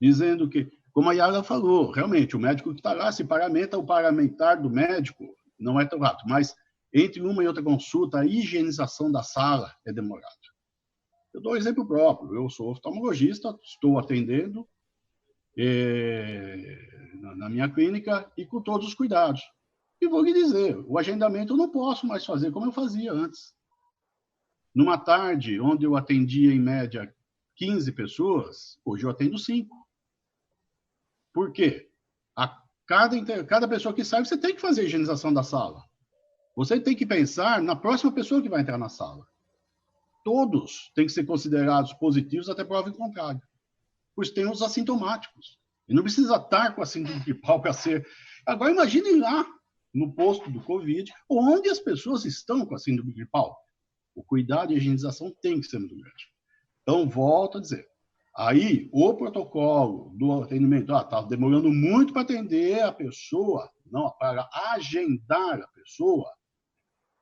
dizendo que, como a Yara falou, realmente, o médico que está lá se paramenta, o parlamentar do médico não é tão rápido, mas entre uma e outra consulta, a higienização da sala é demorada. Eu dou um exemplo próprio, eu sou oftalmologista, estou atendendo na minha clínica e com todos os cuidados. E vou lhe dizer, o agendamento eu não posso mais fazer como eu fazia antes. Numa tarde, onde eu atendia, em média, 15 pessoas, hoje eu atendo 5. Por quê? Cada pessoa que sai, você tem que fazer a higienização da sala. Você tem que pensar na próxima pessoa que vai entrar na sala. Todos têm que ser considerados positivos até prova em contrário. Pois tem os assintomáticos. E não precisa estar com a síndrome gripal para ser... Agora, imagine lá, no posto do Covid, onde as pessoas estão com a síndrome gripal. O cuidado e a higienização tem que ser muito grande. Então, volto a dizer, aí o protocolo do atendimento, está demorando muito para atender a pessoa, não, para agendar a pessoa,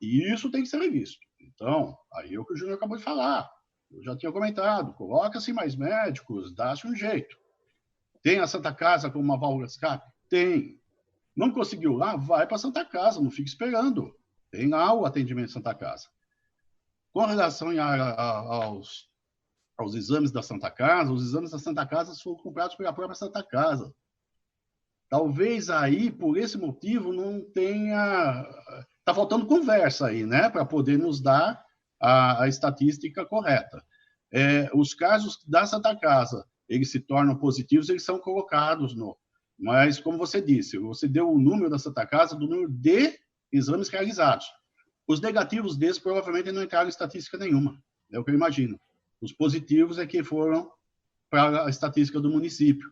e isso tem que ser revisto. Então, aí é o que o Júnior acabou de falar, eu já tinha comentado, coloca-se mais médicos, dá-se um jeito. Tem a Santa Casa como uma válvula de escape? Tem. Não conseguiu lá? Vai para a Santa Casa, não fique esperando. Tem lá o atendimento Santa Casa. Com relação aos exames da Santa Casa, os exames da Santa Casa foram comprados pela própria Santa Casa. Talvez aí, por esse motivo, não tenha... Está faltando conversa aí, né? Para poder nos dar a estatística correta. Os casos da Santa Casa, eles se tornam positivos, eles são colocados no... Mas, como você disse, você deu o número da Santa Casa do número de exames realizados. Os negativos desses provavelmente não entraram em estatística nenhuma. É o que eu imagino. Os positivos é que foram para a estatística do município.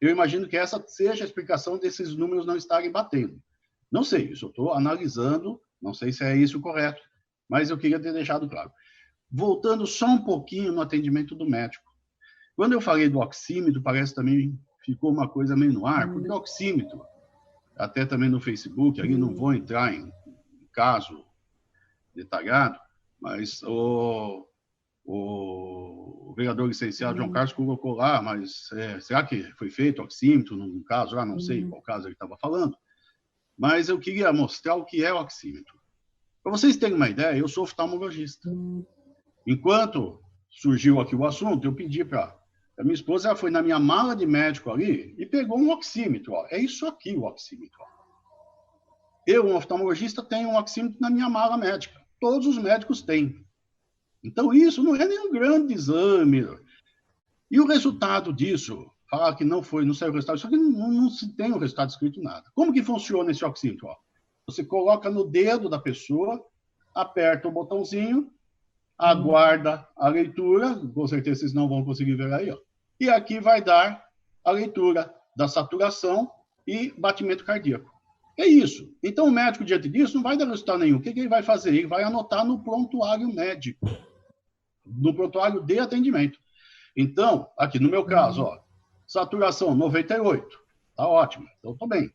Eu imagino que essa seja a explicação desses números não estarem batendo. Não sei, isso eu estou analisando, não sei se é isso o correto, mas eu queria ter deixado claro. Voltando só um pouquinho no atendimento do médico. Quando eu falei do oxímetro, parece também ficou uma coisa meio no ar, porque o oxímetro, até também no Facebook, ali não vou entrar em caso detalhado, mas o vereador licenciado João Carlos colocou lá, mas será que foi feito oxímetro num caso lá? Não sei qual caso ele estava falando, mas eu queria mostrar o que é o oxímetro. Para vocês terem uma ideia, eu sou oftalmologista. Enquanto surgiu aqui o assunto, eu pedi para a minha esposa, ela foi na minha mala de médico ali e pegou um oxímetro. Ó. É isso aqui o oxímetro. Ó. Eu, um oftalmologista, tenho um oxímetro na minha mala médica. Todos os médicos têm. Então, isso não é nenhum grande exame. E o resultado disso, falar que não saiu o resultado, só que não se tem o resultado escrito nada. Como que funciona esse oxímetro? Ó? Você coloca no dedo da pessoa aperta o botãozinho, aguarda a leitura, com certeza vocês não vão conseguir ver aí, ó. E aqui vai dar a leitura da saturação e batimento cardíaco. É isso. Então, o médico, diante disso, não vai dar resultado nenhum. O que ele vai fazer? Ele vai anotar no prontuário médico, no prontuário de atendimento. Então, aqui no meu caso, ó, saturação 98, tá ótimo, então tô bem.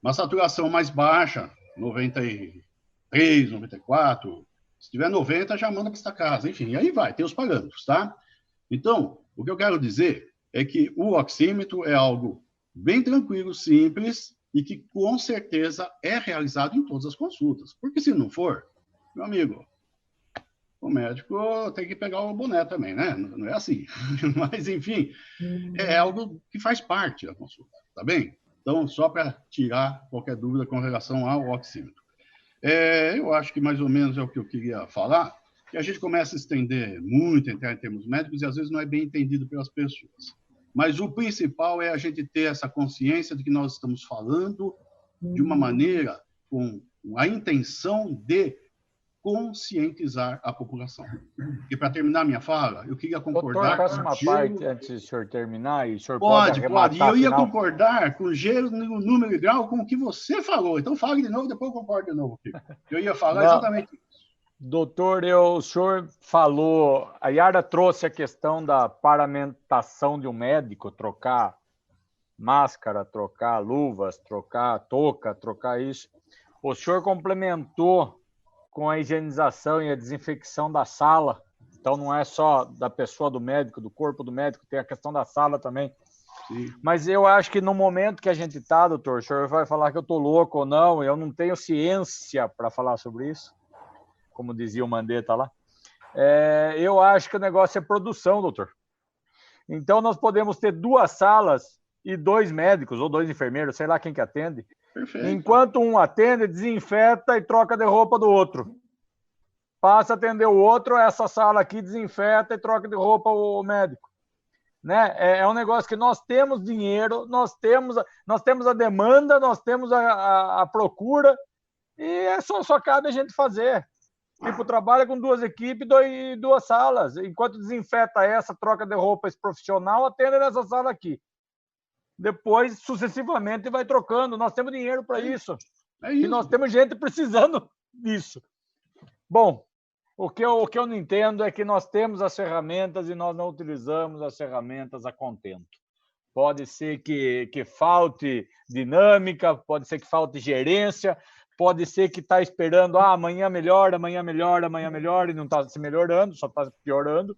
Uma saturação mais baixa, 93, 94, se tiver 90, já manda para esta casa, enfim, aí vai, tem os parâmetros, tá? Então, o que eu quero dizer é que o oxímetro é algo bem tranquilo, simples, e que com certeza é realizado em todas as consultas. Porque se não for, meu amigo, o médico tem que pegar o boné também, né? Não é assim. Mas, enfim, é algo que faz parte da consulta, tá bem? Então, só para tirar qualquer dúvida com relação ao oxímetro. Eu acho que mais ou menos é o que eu queria falar, que a gente começa a estender muito, entrar em termos médicos, e às vezes não é bem entendido pelas pessoas. Mas o principal é a gente ter essa consciência de que nós estamos falando de uma maneira com a intenção de conscientizar a população. E para terminar minha fala, eu queria concordar... Doutor, faça uma parte antes do senhor terminar, e o senhor pode. E eu ia concordar com o gênero, número e grau com o que você falou. Então, fale de novo, depois eu concordo de novo. Eu ia falar exatamente isso. Doutor, o senhor falou, a Yara trouxe a questão da paramentação de um médico, trocar máscara, trocar luvas, trocar touca, trocar isso. O senhor complementou com a higienização e a desinfecção da sala. Então, não é só da pessoa do médico, do corpo do médico, tem a questão da sala também. Sim. Mas eu acho que no momento que a gente está, doutor, o senhor vai falar que eu estou louco ou não, eu não tenho ciência para falar sobre isso, como dizia o Mandetta lá. Eu acho que o negócio é produção, doutor. Então, nós podemos ter 2 salas e 2 médicos, ou 2 enfermeiros, sei lá quem que atende. Perfeito. Enquanto um atende, desinfeta e troca de roupa do outro. Passa a atender o outro, essa sala aqui desinfeta e troca de roupa o médico. Né? É um negócio que nós temos dinheiro, nós temos a demanda, nós temos a procura, e só cabe a gente fazer. Tipo, trabalha com 2 equipes e 2 salas. Enquanto desinfeta essa, troca de roupa esse profissional, atende nessa sala aqui. Depois, sucessivamente, vai trocando. Nós temos dinheiro para isso. E nós temos gente precisando disso. Bom, o que eu não entendo é que nós temos as ferramentas e nós não utilizamos as ferramentas a contento. Pode ser que falte dinâmica, pode ser que falte gerência, pode ser que está esperando, amanhã melhora, e não está se melhorando, só está piorando.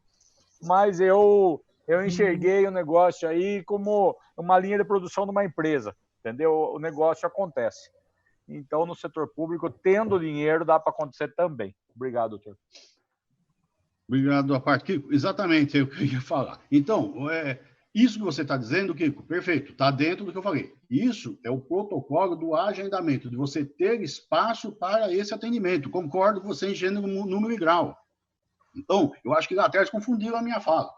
Mas eu enxerguei o negócio aí como uma linha de produção de uma empresa, entendeu? O negócio acontece. Então, no setor público, tendo dinheiro, dá para acontecer também. Obrigado, doutor. Obrigado, Kiko. Exatamente, eu queria falar. Então, isso que você está dizendo, Kiko, perfeito, está dentro do que eu falei. Isso é o protocolo do agendamento, de você ter espaço para esse atendimento. Concordo com você em gênero, número e grau. Então, eu acho que lá atrás confundiram a minha fala.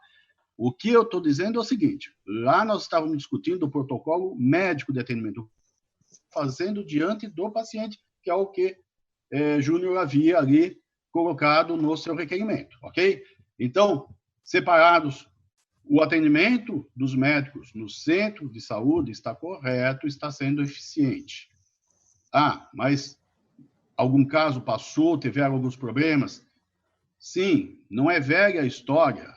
O que eu estou dizendo é o seguinte, lá nós estávamos discutindo o protocolo médico de atendimento, fazendo diante do paciente, que é o que Júnior havia ali colocado no seu requerimento, ok? Então, separados, o atendimento dos médicos no centro de saúde está correto, está sendo eficiente. Mas algum caso passou, tiveram alguns problemas? Sim, não é velha a história.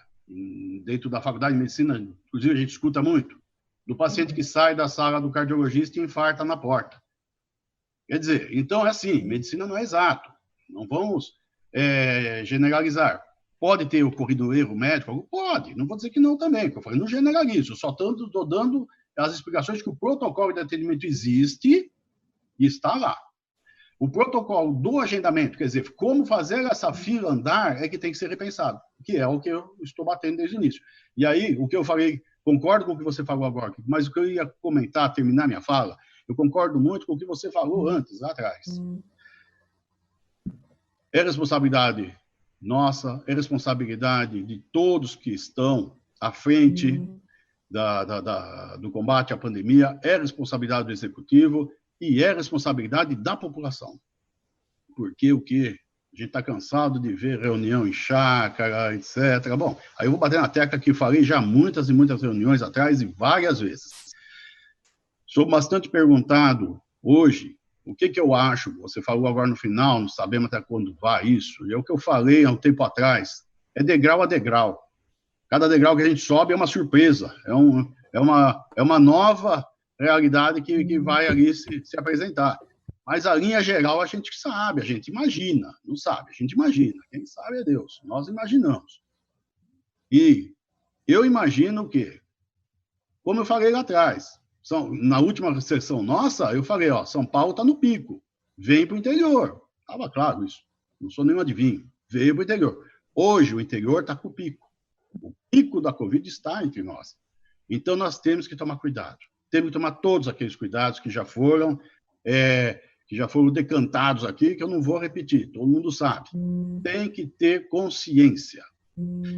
Dentro da faculdade de medicina, inclusive, a gente escuta muito, do paciente que sai da sala do cardiologista e infarta na porta. Quer dizer, então é assim, medicina não é exato. Não vamos generalizar. Pode ter ocorrido um erro médico? Pode, não vou dizer que não também, porque eu falei, não generalizo, só estou dando as explicações que o protocolo de atendimento existe e está lá. O protocolo do agendamento, quer dizer, como fazer essa fila andar, é que tem que ser repensado, que é o que eu estou batendo desde o início. E aí, o que eu falei, concordo com o que você falou agora, mas o que eu ia comentar, terminar minha fala, eu concordo muito com o que você falou antes, lá atrás. É responsabilidade nossa, é responsabilidade de todos que estão à frente do combate à pandemia, é responsabilidade do executivo, e é responsabilidade da população. Porque o que A gente está cansado de ver reunião em chácara, etc. Bom, aí eu vou bater na tecla que falei já muitas e muitas reuniões atrás e várias vezes. Sou bastante perguntado hoje o que eu acho. Você falou agora no final, não sabemos até quando vai isso. E é o que eu falei há um tempo atrás. É degrau a degrau. Cada degrau que a gente sobe é uma surpresa. É uma nova realidade que vai ali se apresentar. Mas a linha geral a gente sabe, a gente imagina. Não sabe, a gente imagina. Quem sabe é Deus. Nós imaginamos. E eu imagino o quê? Como eu falei lá atrás, na última sessão nossa, eu falei, São Paulo está no pico. Vem para o interior. Estava claro isso. Não sou nenhum adivinho. Veio para o interior. Hoje, o interior está com o pico. O pico da Covid está entre nós. Então, nós temos que tomar cuidado. Temos que tomar todos aqueles cuidados que já foram decantados aqui, que eu não vou repetir, todo mundo sabe. Tem que ter consciência.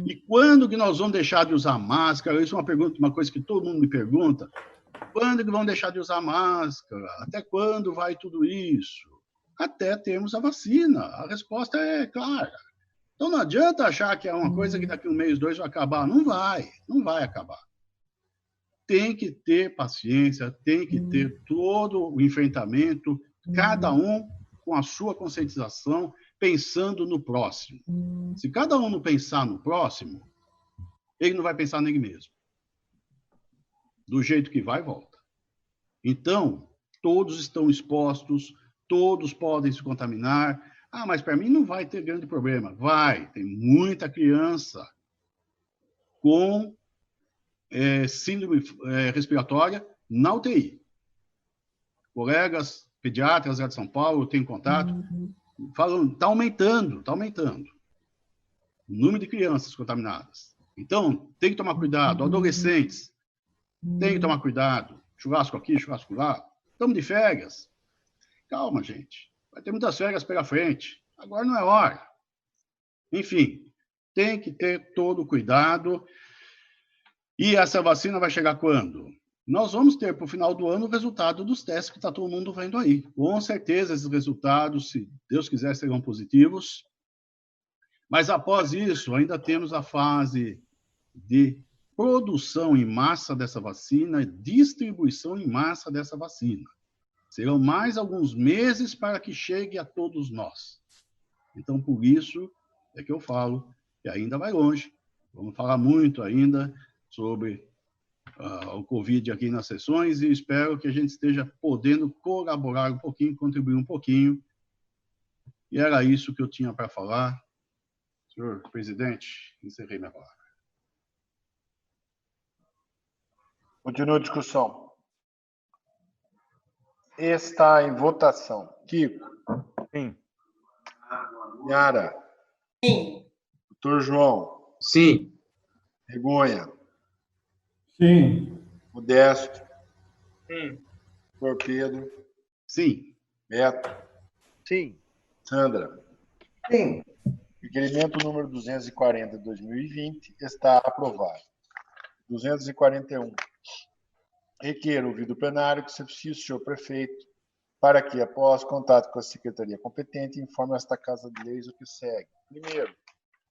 E quando que nós vamos deixar de usar máscara? Isso é uma coisa que todo mundo me pergunta. Quando que vão deixar de usar máscara? Até quando vai tudo isso? Até termos a vacina. A resposta é clara. Então não adianta achar que é uma coisa que daqui a 1 mês, 2 vai acabar. Não vai acabar. Tem que ter paciência, tem que ter todo o enfrentamento, cada um com a sua conscientização, pensando no próximo. Se cada um não pensar no próximo, ele não vai pensar nele mesmo. Do jeito que vai, volta. Então, todos estão expostos, todos podem se contaminar. Mas para mim não vai ter grande problema. Vai, tem muita criança com síndrome respiratória na UTI. Colegas pediatras lá de São Paulo, eu tenho contato, falam, está aumentando. O número de crianças contaminadas. Então, tem que tomar cuidado. Adolescentes, tem que tomar cuidado. Churrasco aqui, churrasco lá. Estamos de férias. Calma, gente. Vai ter muitas férias pela frente. Agora não é hora. Enfim, tem que ter todo o cuidado. E essa vacina vai chegar quando? Nós vamos ter, para o final do ano, o resultado dos testes que está todo mundo vendo aí. Com certeza, esses resultados, se Deus quiser, serão positivos. Mas, após isso, ainda temos a fase de produção em massa dessa vacina, distribuição em massa dessa vacina. Serão mais alguns meses para que chegue a todos nós. Então, por isso é que eu falo que ainda vai longe. Vamos falar muito ainda sobre o Covid aqui nas sessões e espero que a gente esteja podendo colaborar um pouquinho, contribuir um pouquinho. E era isso que eu tinha para falar. Senhor presidente, encerrei minha palavra. Continua a discussão. Está em votação. Kiko? Sim. Yara? Sim. Doutor João? Sim. Regonha? Sim. Modesto? Sim. Doutor Pedro? Sim. Beto? Sim. Sandra? Sim. Requerimento número 240 de 2020 está aprovado. 241. Requer, ouvido o plenário, que se oficie o senhor prefeito para que, após contato com a secretaria competente, informe esta Casa de Leis o que segue. Primeiro,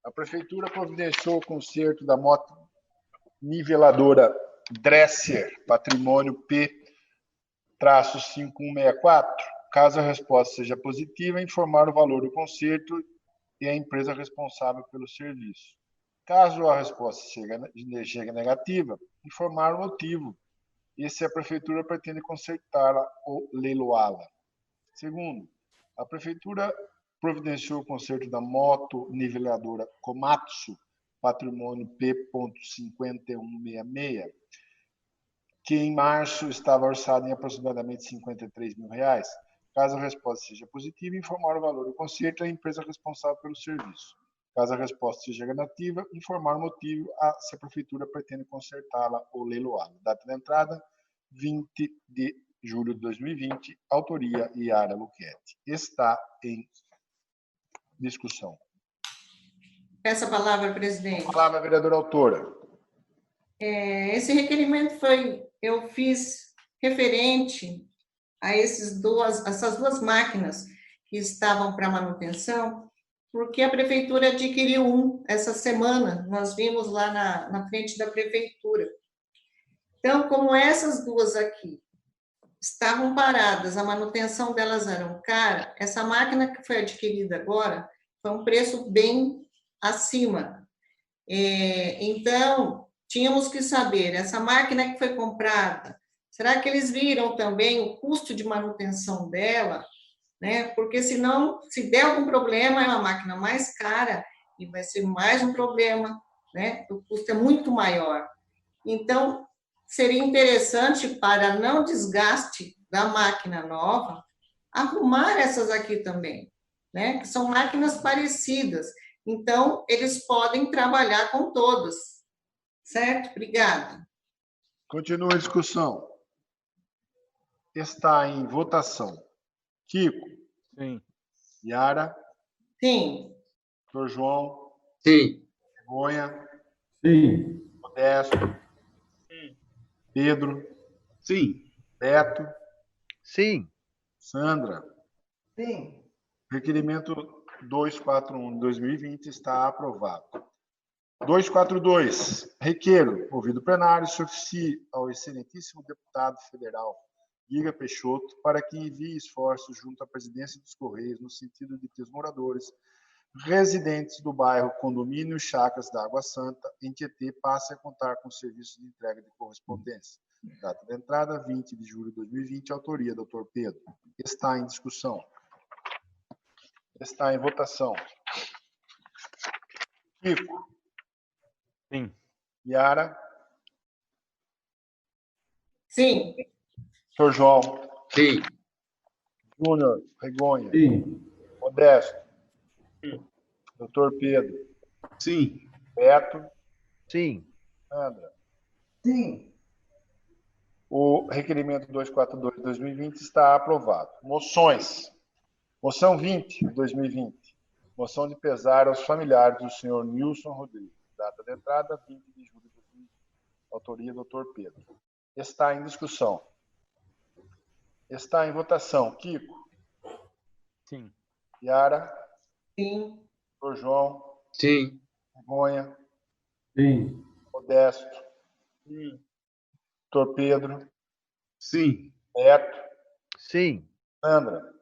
a Prefeitura providenciou o conserto da moto niveladora Dresser, patrimônio P-5164. Caso a resposta seja positiva, informar o valor do conserto e a empresa responsável pelo serviço. Caso a resposta chegue negativa, informar o motivo e se a Prefeitura pretende consertá-la ou leiloá-la. Segundo, a Prefeitura providenciou o conserto da moto niveladora Komatsu, patrimônio P.5166, que em março estava orçado em aproximadamente R$53 mil. Caso a resposta seja positiva, informar o valor do conserto à empresa responsável pelo serviço. Caso a resposta seja negativa, informar o motivo se a Prefeitura pretende consertá-la ou leiloá-la. Data de entrada, 20 de julho de 2020, autoria Yara Luchetti. Está em discussão. Peço a palavra, presidente. Palavra, vereadora autora. Esse requerimento eu fiz referente a essas duas máquinas que estavam para manutenção porque a prefeitura adquiriu um essa semana, nós vimos lá na frente da prefeitura. Então, como essas duas aqui estavam paradas, a manutenção delas era cara, essa máquina que foi adquirida agora foi um preço bem acima. Então, tínhamos que saber, essa máquina que foi comprada, será que eles viram também o custo de manutenção dela? Né? Porque senão, se der algum problema, é uma máquina mais cara e vai ser mais um problema, né? O custo é muito maior. Então, seria interessante, para não desgaste da máquina nova, arrumar essas aqui também, né? Que são máquinas parecidas. Então, eles podem trabalhar com todas. Certo? Obrigada. Continua a discussão. Está em votação. Kiko? Sim. Yara? Sim. Dr. João? Sim. Vergonha? Sim. Modesto? Sim. Pedro? Sim. Beto? Sim. Sandra? Sim. Requerimento 241 de 2020 está aprovado. 242. Requeiro, ouvido plenário, se oficie ao excelentíssimo deputado federal Giga Peixoto para que envie esforços junto à presidência dos Correios no sentido de que os moradores residentes do bairro Condomínio Chacras da Água Santa, em Tietê, passem a contar com serviço de entrega de correspondência. Data de entrada, 20 de julho de 2020, autoria, Dr. Pedro. Está em discussão. Está em votação. Kiko? Sim. Yara? Sim. Dr. João? Sim. Júnior? Vergonha? Sim. Modesto? Dr. Pedro? Sim. Beto? Sim. Sandra? Sim. O requerimento 242 de 2020 está aprovado. Moções. Moção 20 de 2020. Moção de pesar aos familiares do senhor Nilson Rodrigues. Data de entrada, 20 de julho de 2020. Autoria, Dr. Pedro. Está em discussão. Está em votação. Kiko? Sim. Yara? Sim. Dr. João? Sim. Vergonha? Sim. Modesto? Sim. Dr. Pedro? Sim. Beto? Sim. Sandra?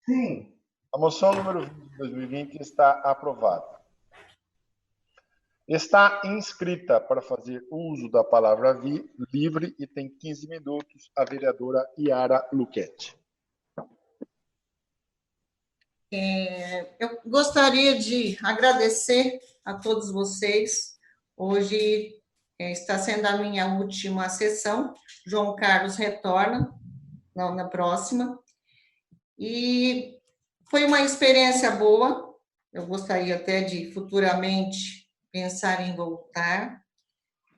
Sim. A moção número 20 de 2020 está aprovada. Está inscrita para fazer uso da palavra livre e tem 15 minutos a vereadora Yara Luchetti. Eu gostaria de agradecer a todos vocês. Hoje está sendo a minha última sessão. João Carlos retorna na próxima. E foi uma experiência boa. Eu gostaria até de futuramente pensar em voltar.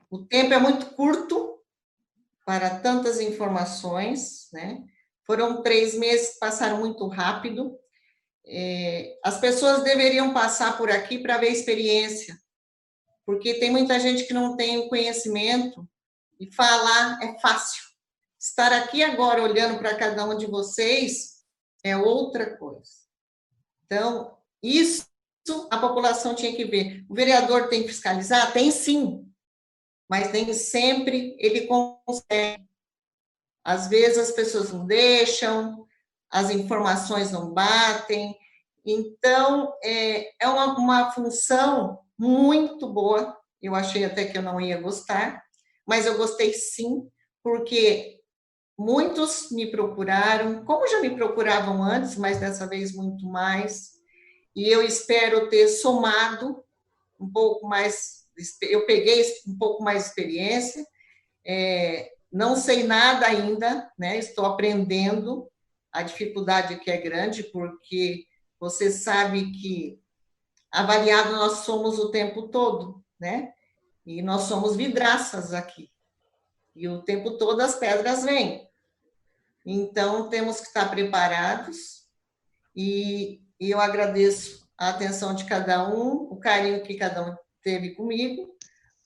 O tempo é muito curto para tantas informações, né? Foram 3 meses que passaram muito rápido. As pessoas deveriam passar por aqui para ver a experiência, porque tem muita gente que não tem o conhecimento e falar é fácil. Estar aqui agora olhando para cada um de vocês é outra coisa. Então, isso a população tinha que ver. O vereador tem que fiscalizar? Tem sim, mas nem sempre ele consegue. Às vezes as pessoas não deixam, as informações não batem. Então, é uma função muito boa. Eu achei até que eu não ia gostar, mas eu gostei sim, porque muitos me procuraram, como já me procuravam antes, mas dessa vez muito mais, e eu espero ter somado um pouco mais, eu peguei um pouco mais de experiência, não sei nada ainda, né? Estou aprendendo, a dificuldade aqui é grande, porque você sabe que avaliado nós somos o tempo todo, né? E nós somos vidraças aqui, e o tempo todo as pedras vêm. Então, temos que estar preparados, e eu agradeço a atenção de cada um, o carinho que cada um teve comigo,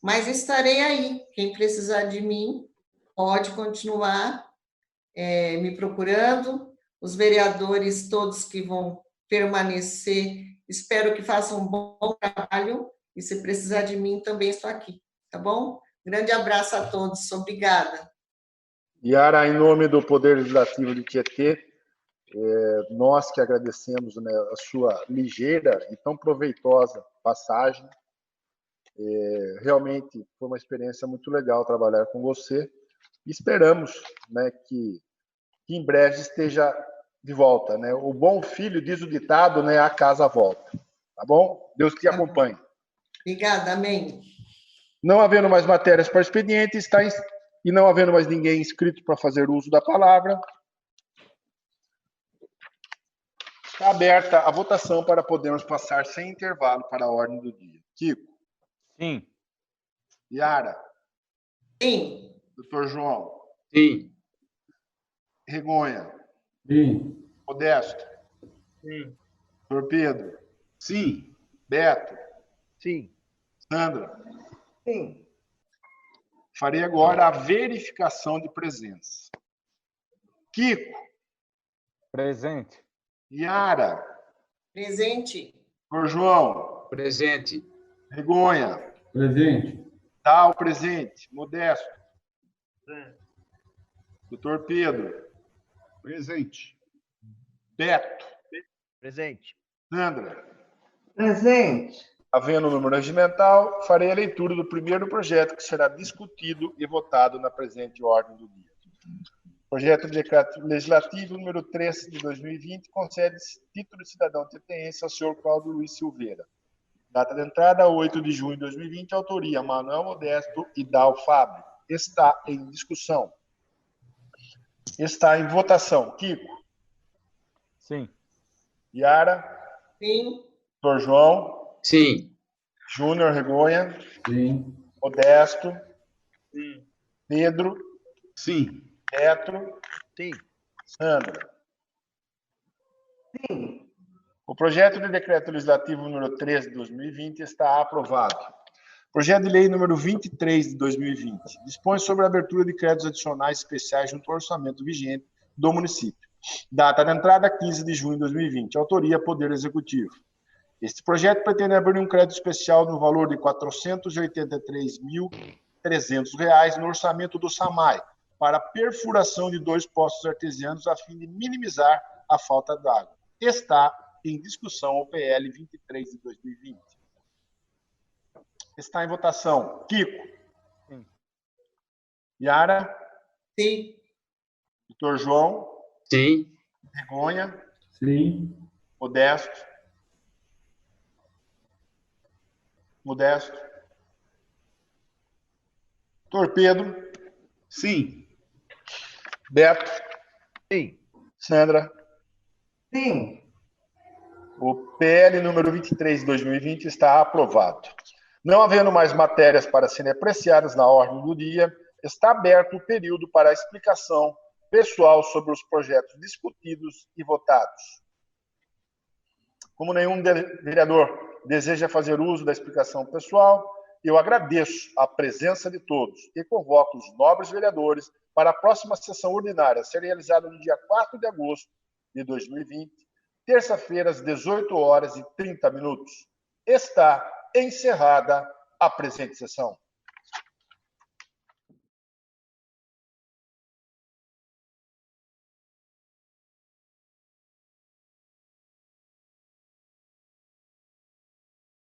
mas estarei aí. Quem precisar de mim, pode continuar me procurando. Os vereadores todos que vão permanecer, Espero que faça um bom trabalho e se precisar de mim também estou aqui, tá bom? Grande abraço a todos, obrigada. Yara, em nome do Poder Legislativo de Tietê, nós que agradecemos, né, a sua ligeira e tão proveitosa passagem. Realmente foi uma experiência muito legal trabalhar com você. Esperamos, né, que em breve esteja de volta, né? O bom filho, diz o ditado, né, a casa volta. Tá bom? Deus te acompanhe. Obrigada, amém. Não havendo mais matérias para o expediente, e não havendo mais ninguém inscrito para fazer uso da palavra, está aberta a votação para podermos passar sem intervalo para a ordem do dia. Kiko? Sim. Yara? Sim. Doutor João? Sim. Regonha? Sim. Modesto? Sim. Doutor Pedro? Sim. Beto? Sim. Sandra? Sim. Farei agora a verificação de presença. Kiko? Presente. Yara? Presente. Doutor João? Presente. Regonha? Presente. Tal, presente. Modesto? Doutor Pedro? Presente. Beto? Presente. Sandra? Presente. Havendo número regimental, farei a leitura do primeiro projeto que será discutido e votado na presente ordem do dia. Projeto de Decreto Legislativo número 3 de 2020 concede título de cidadão tietense ao senhor Cláudio Luiz Silveira. Data de entrada, 8 de junho de 2020, autoria Manuel Modesto e Dal Fábio. Está em discussão. Está em votação. Kiko? Sim. Yara? Sim. Doutor João? Sim. Júnior Regonha? Sim. Modesto? Sim. Pedro? Sim. Petro? Sim. Sandra? Sim. O projeto de decreto legislativo número 3 de 2020 está aprovado. Projeto de lei número 23 de 2020 dispõe sobre a abertura de créditos adicionais especiais junto ao orçamento vigente do município. Data de entrada, 15 de junho de 2020. Autoria, Poder Executivo. Este projeto pretende abrir um crédito especial no valor de R$ 483.300 no orçamento do SAMAI para perfuração de 2 poços artesianos a fim de minimizar a falta d'água. Está em discussão o PL 23 de 2020. Está em votação. Kiko? Sim. Yara? Sim. Doutor João? Sim. Regonha? Sim. Modesto? Modesto? Doutor Pedro? Sim. Beto? Sim. Sandra? Sim. O PL número 23 de 2020 está aprovado. Não havendo mais matérias para serem apreciadas na ordem do dia, está aberto o período para a explicação pessoal sobre os projetos discutidos e votados. Como nenhum vereador deseja fazer uso da explicação pessoal, eu agradeço a presença de todos e convoco os nobres vereadores para a próxima sessão ordinária, a ser realizada no dia 4 de agosto de 2020, terça-feira, às 18h30. Está encerrada a presente sessão.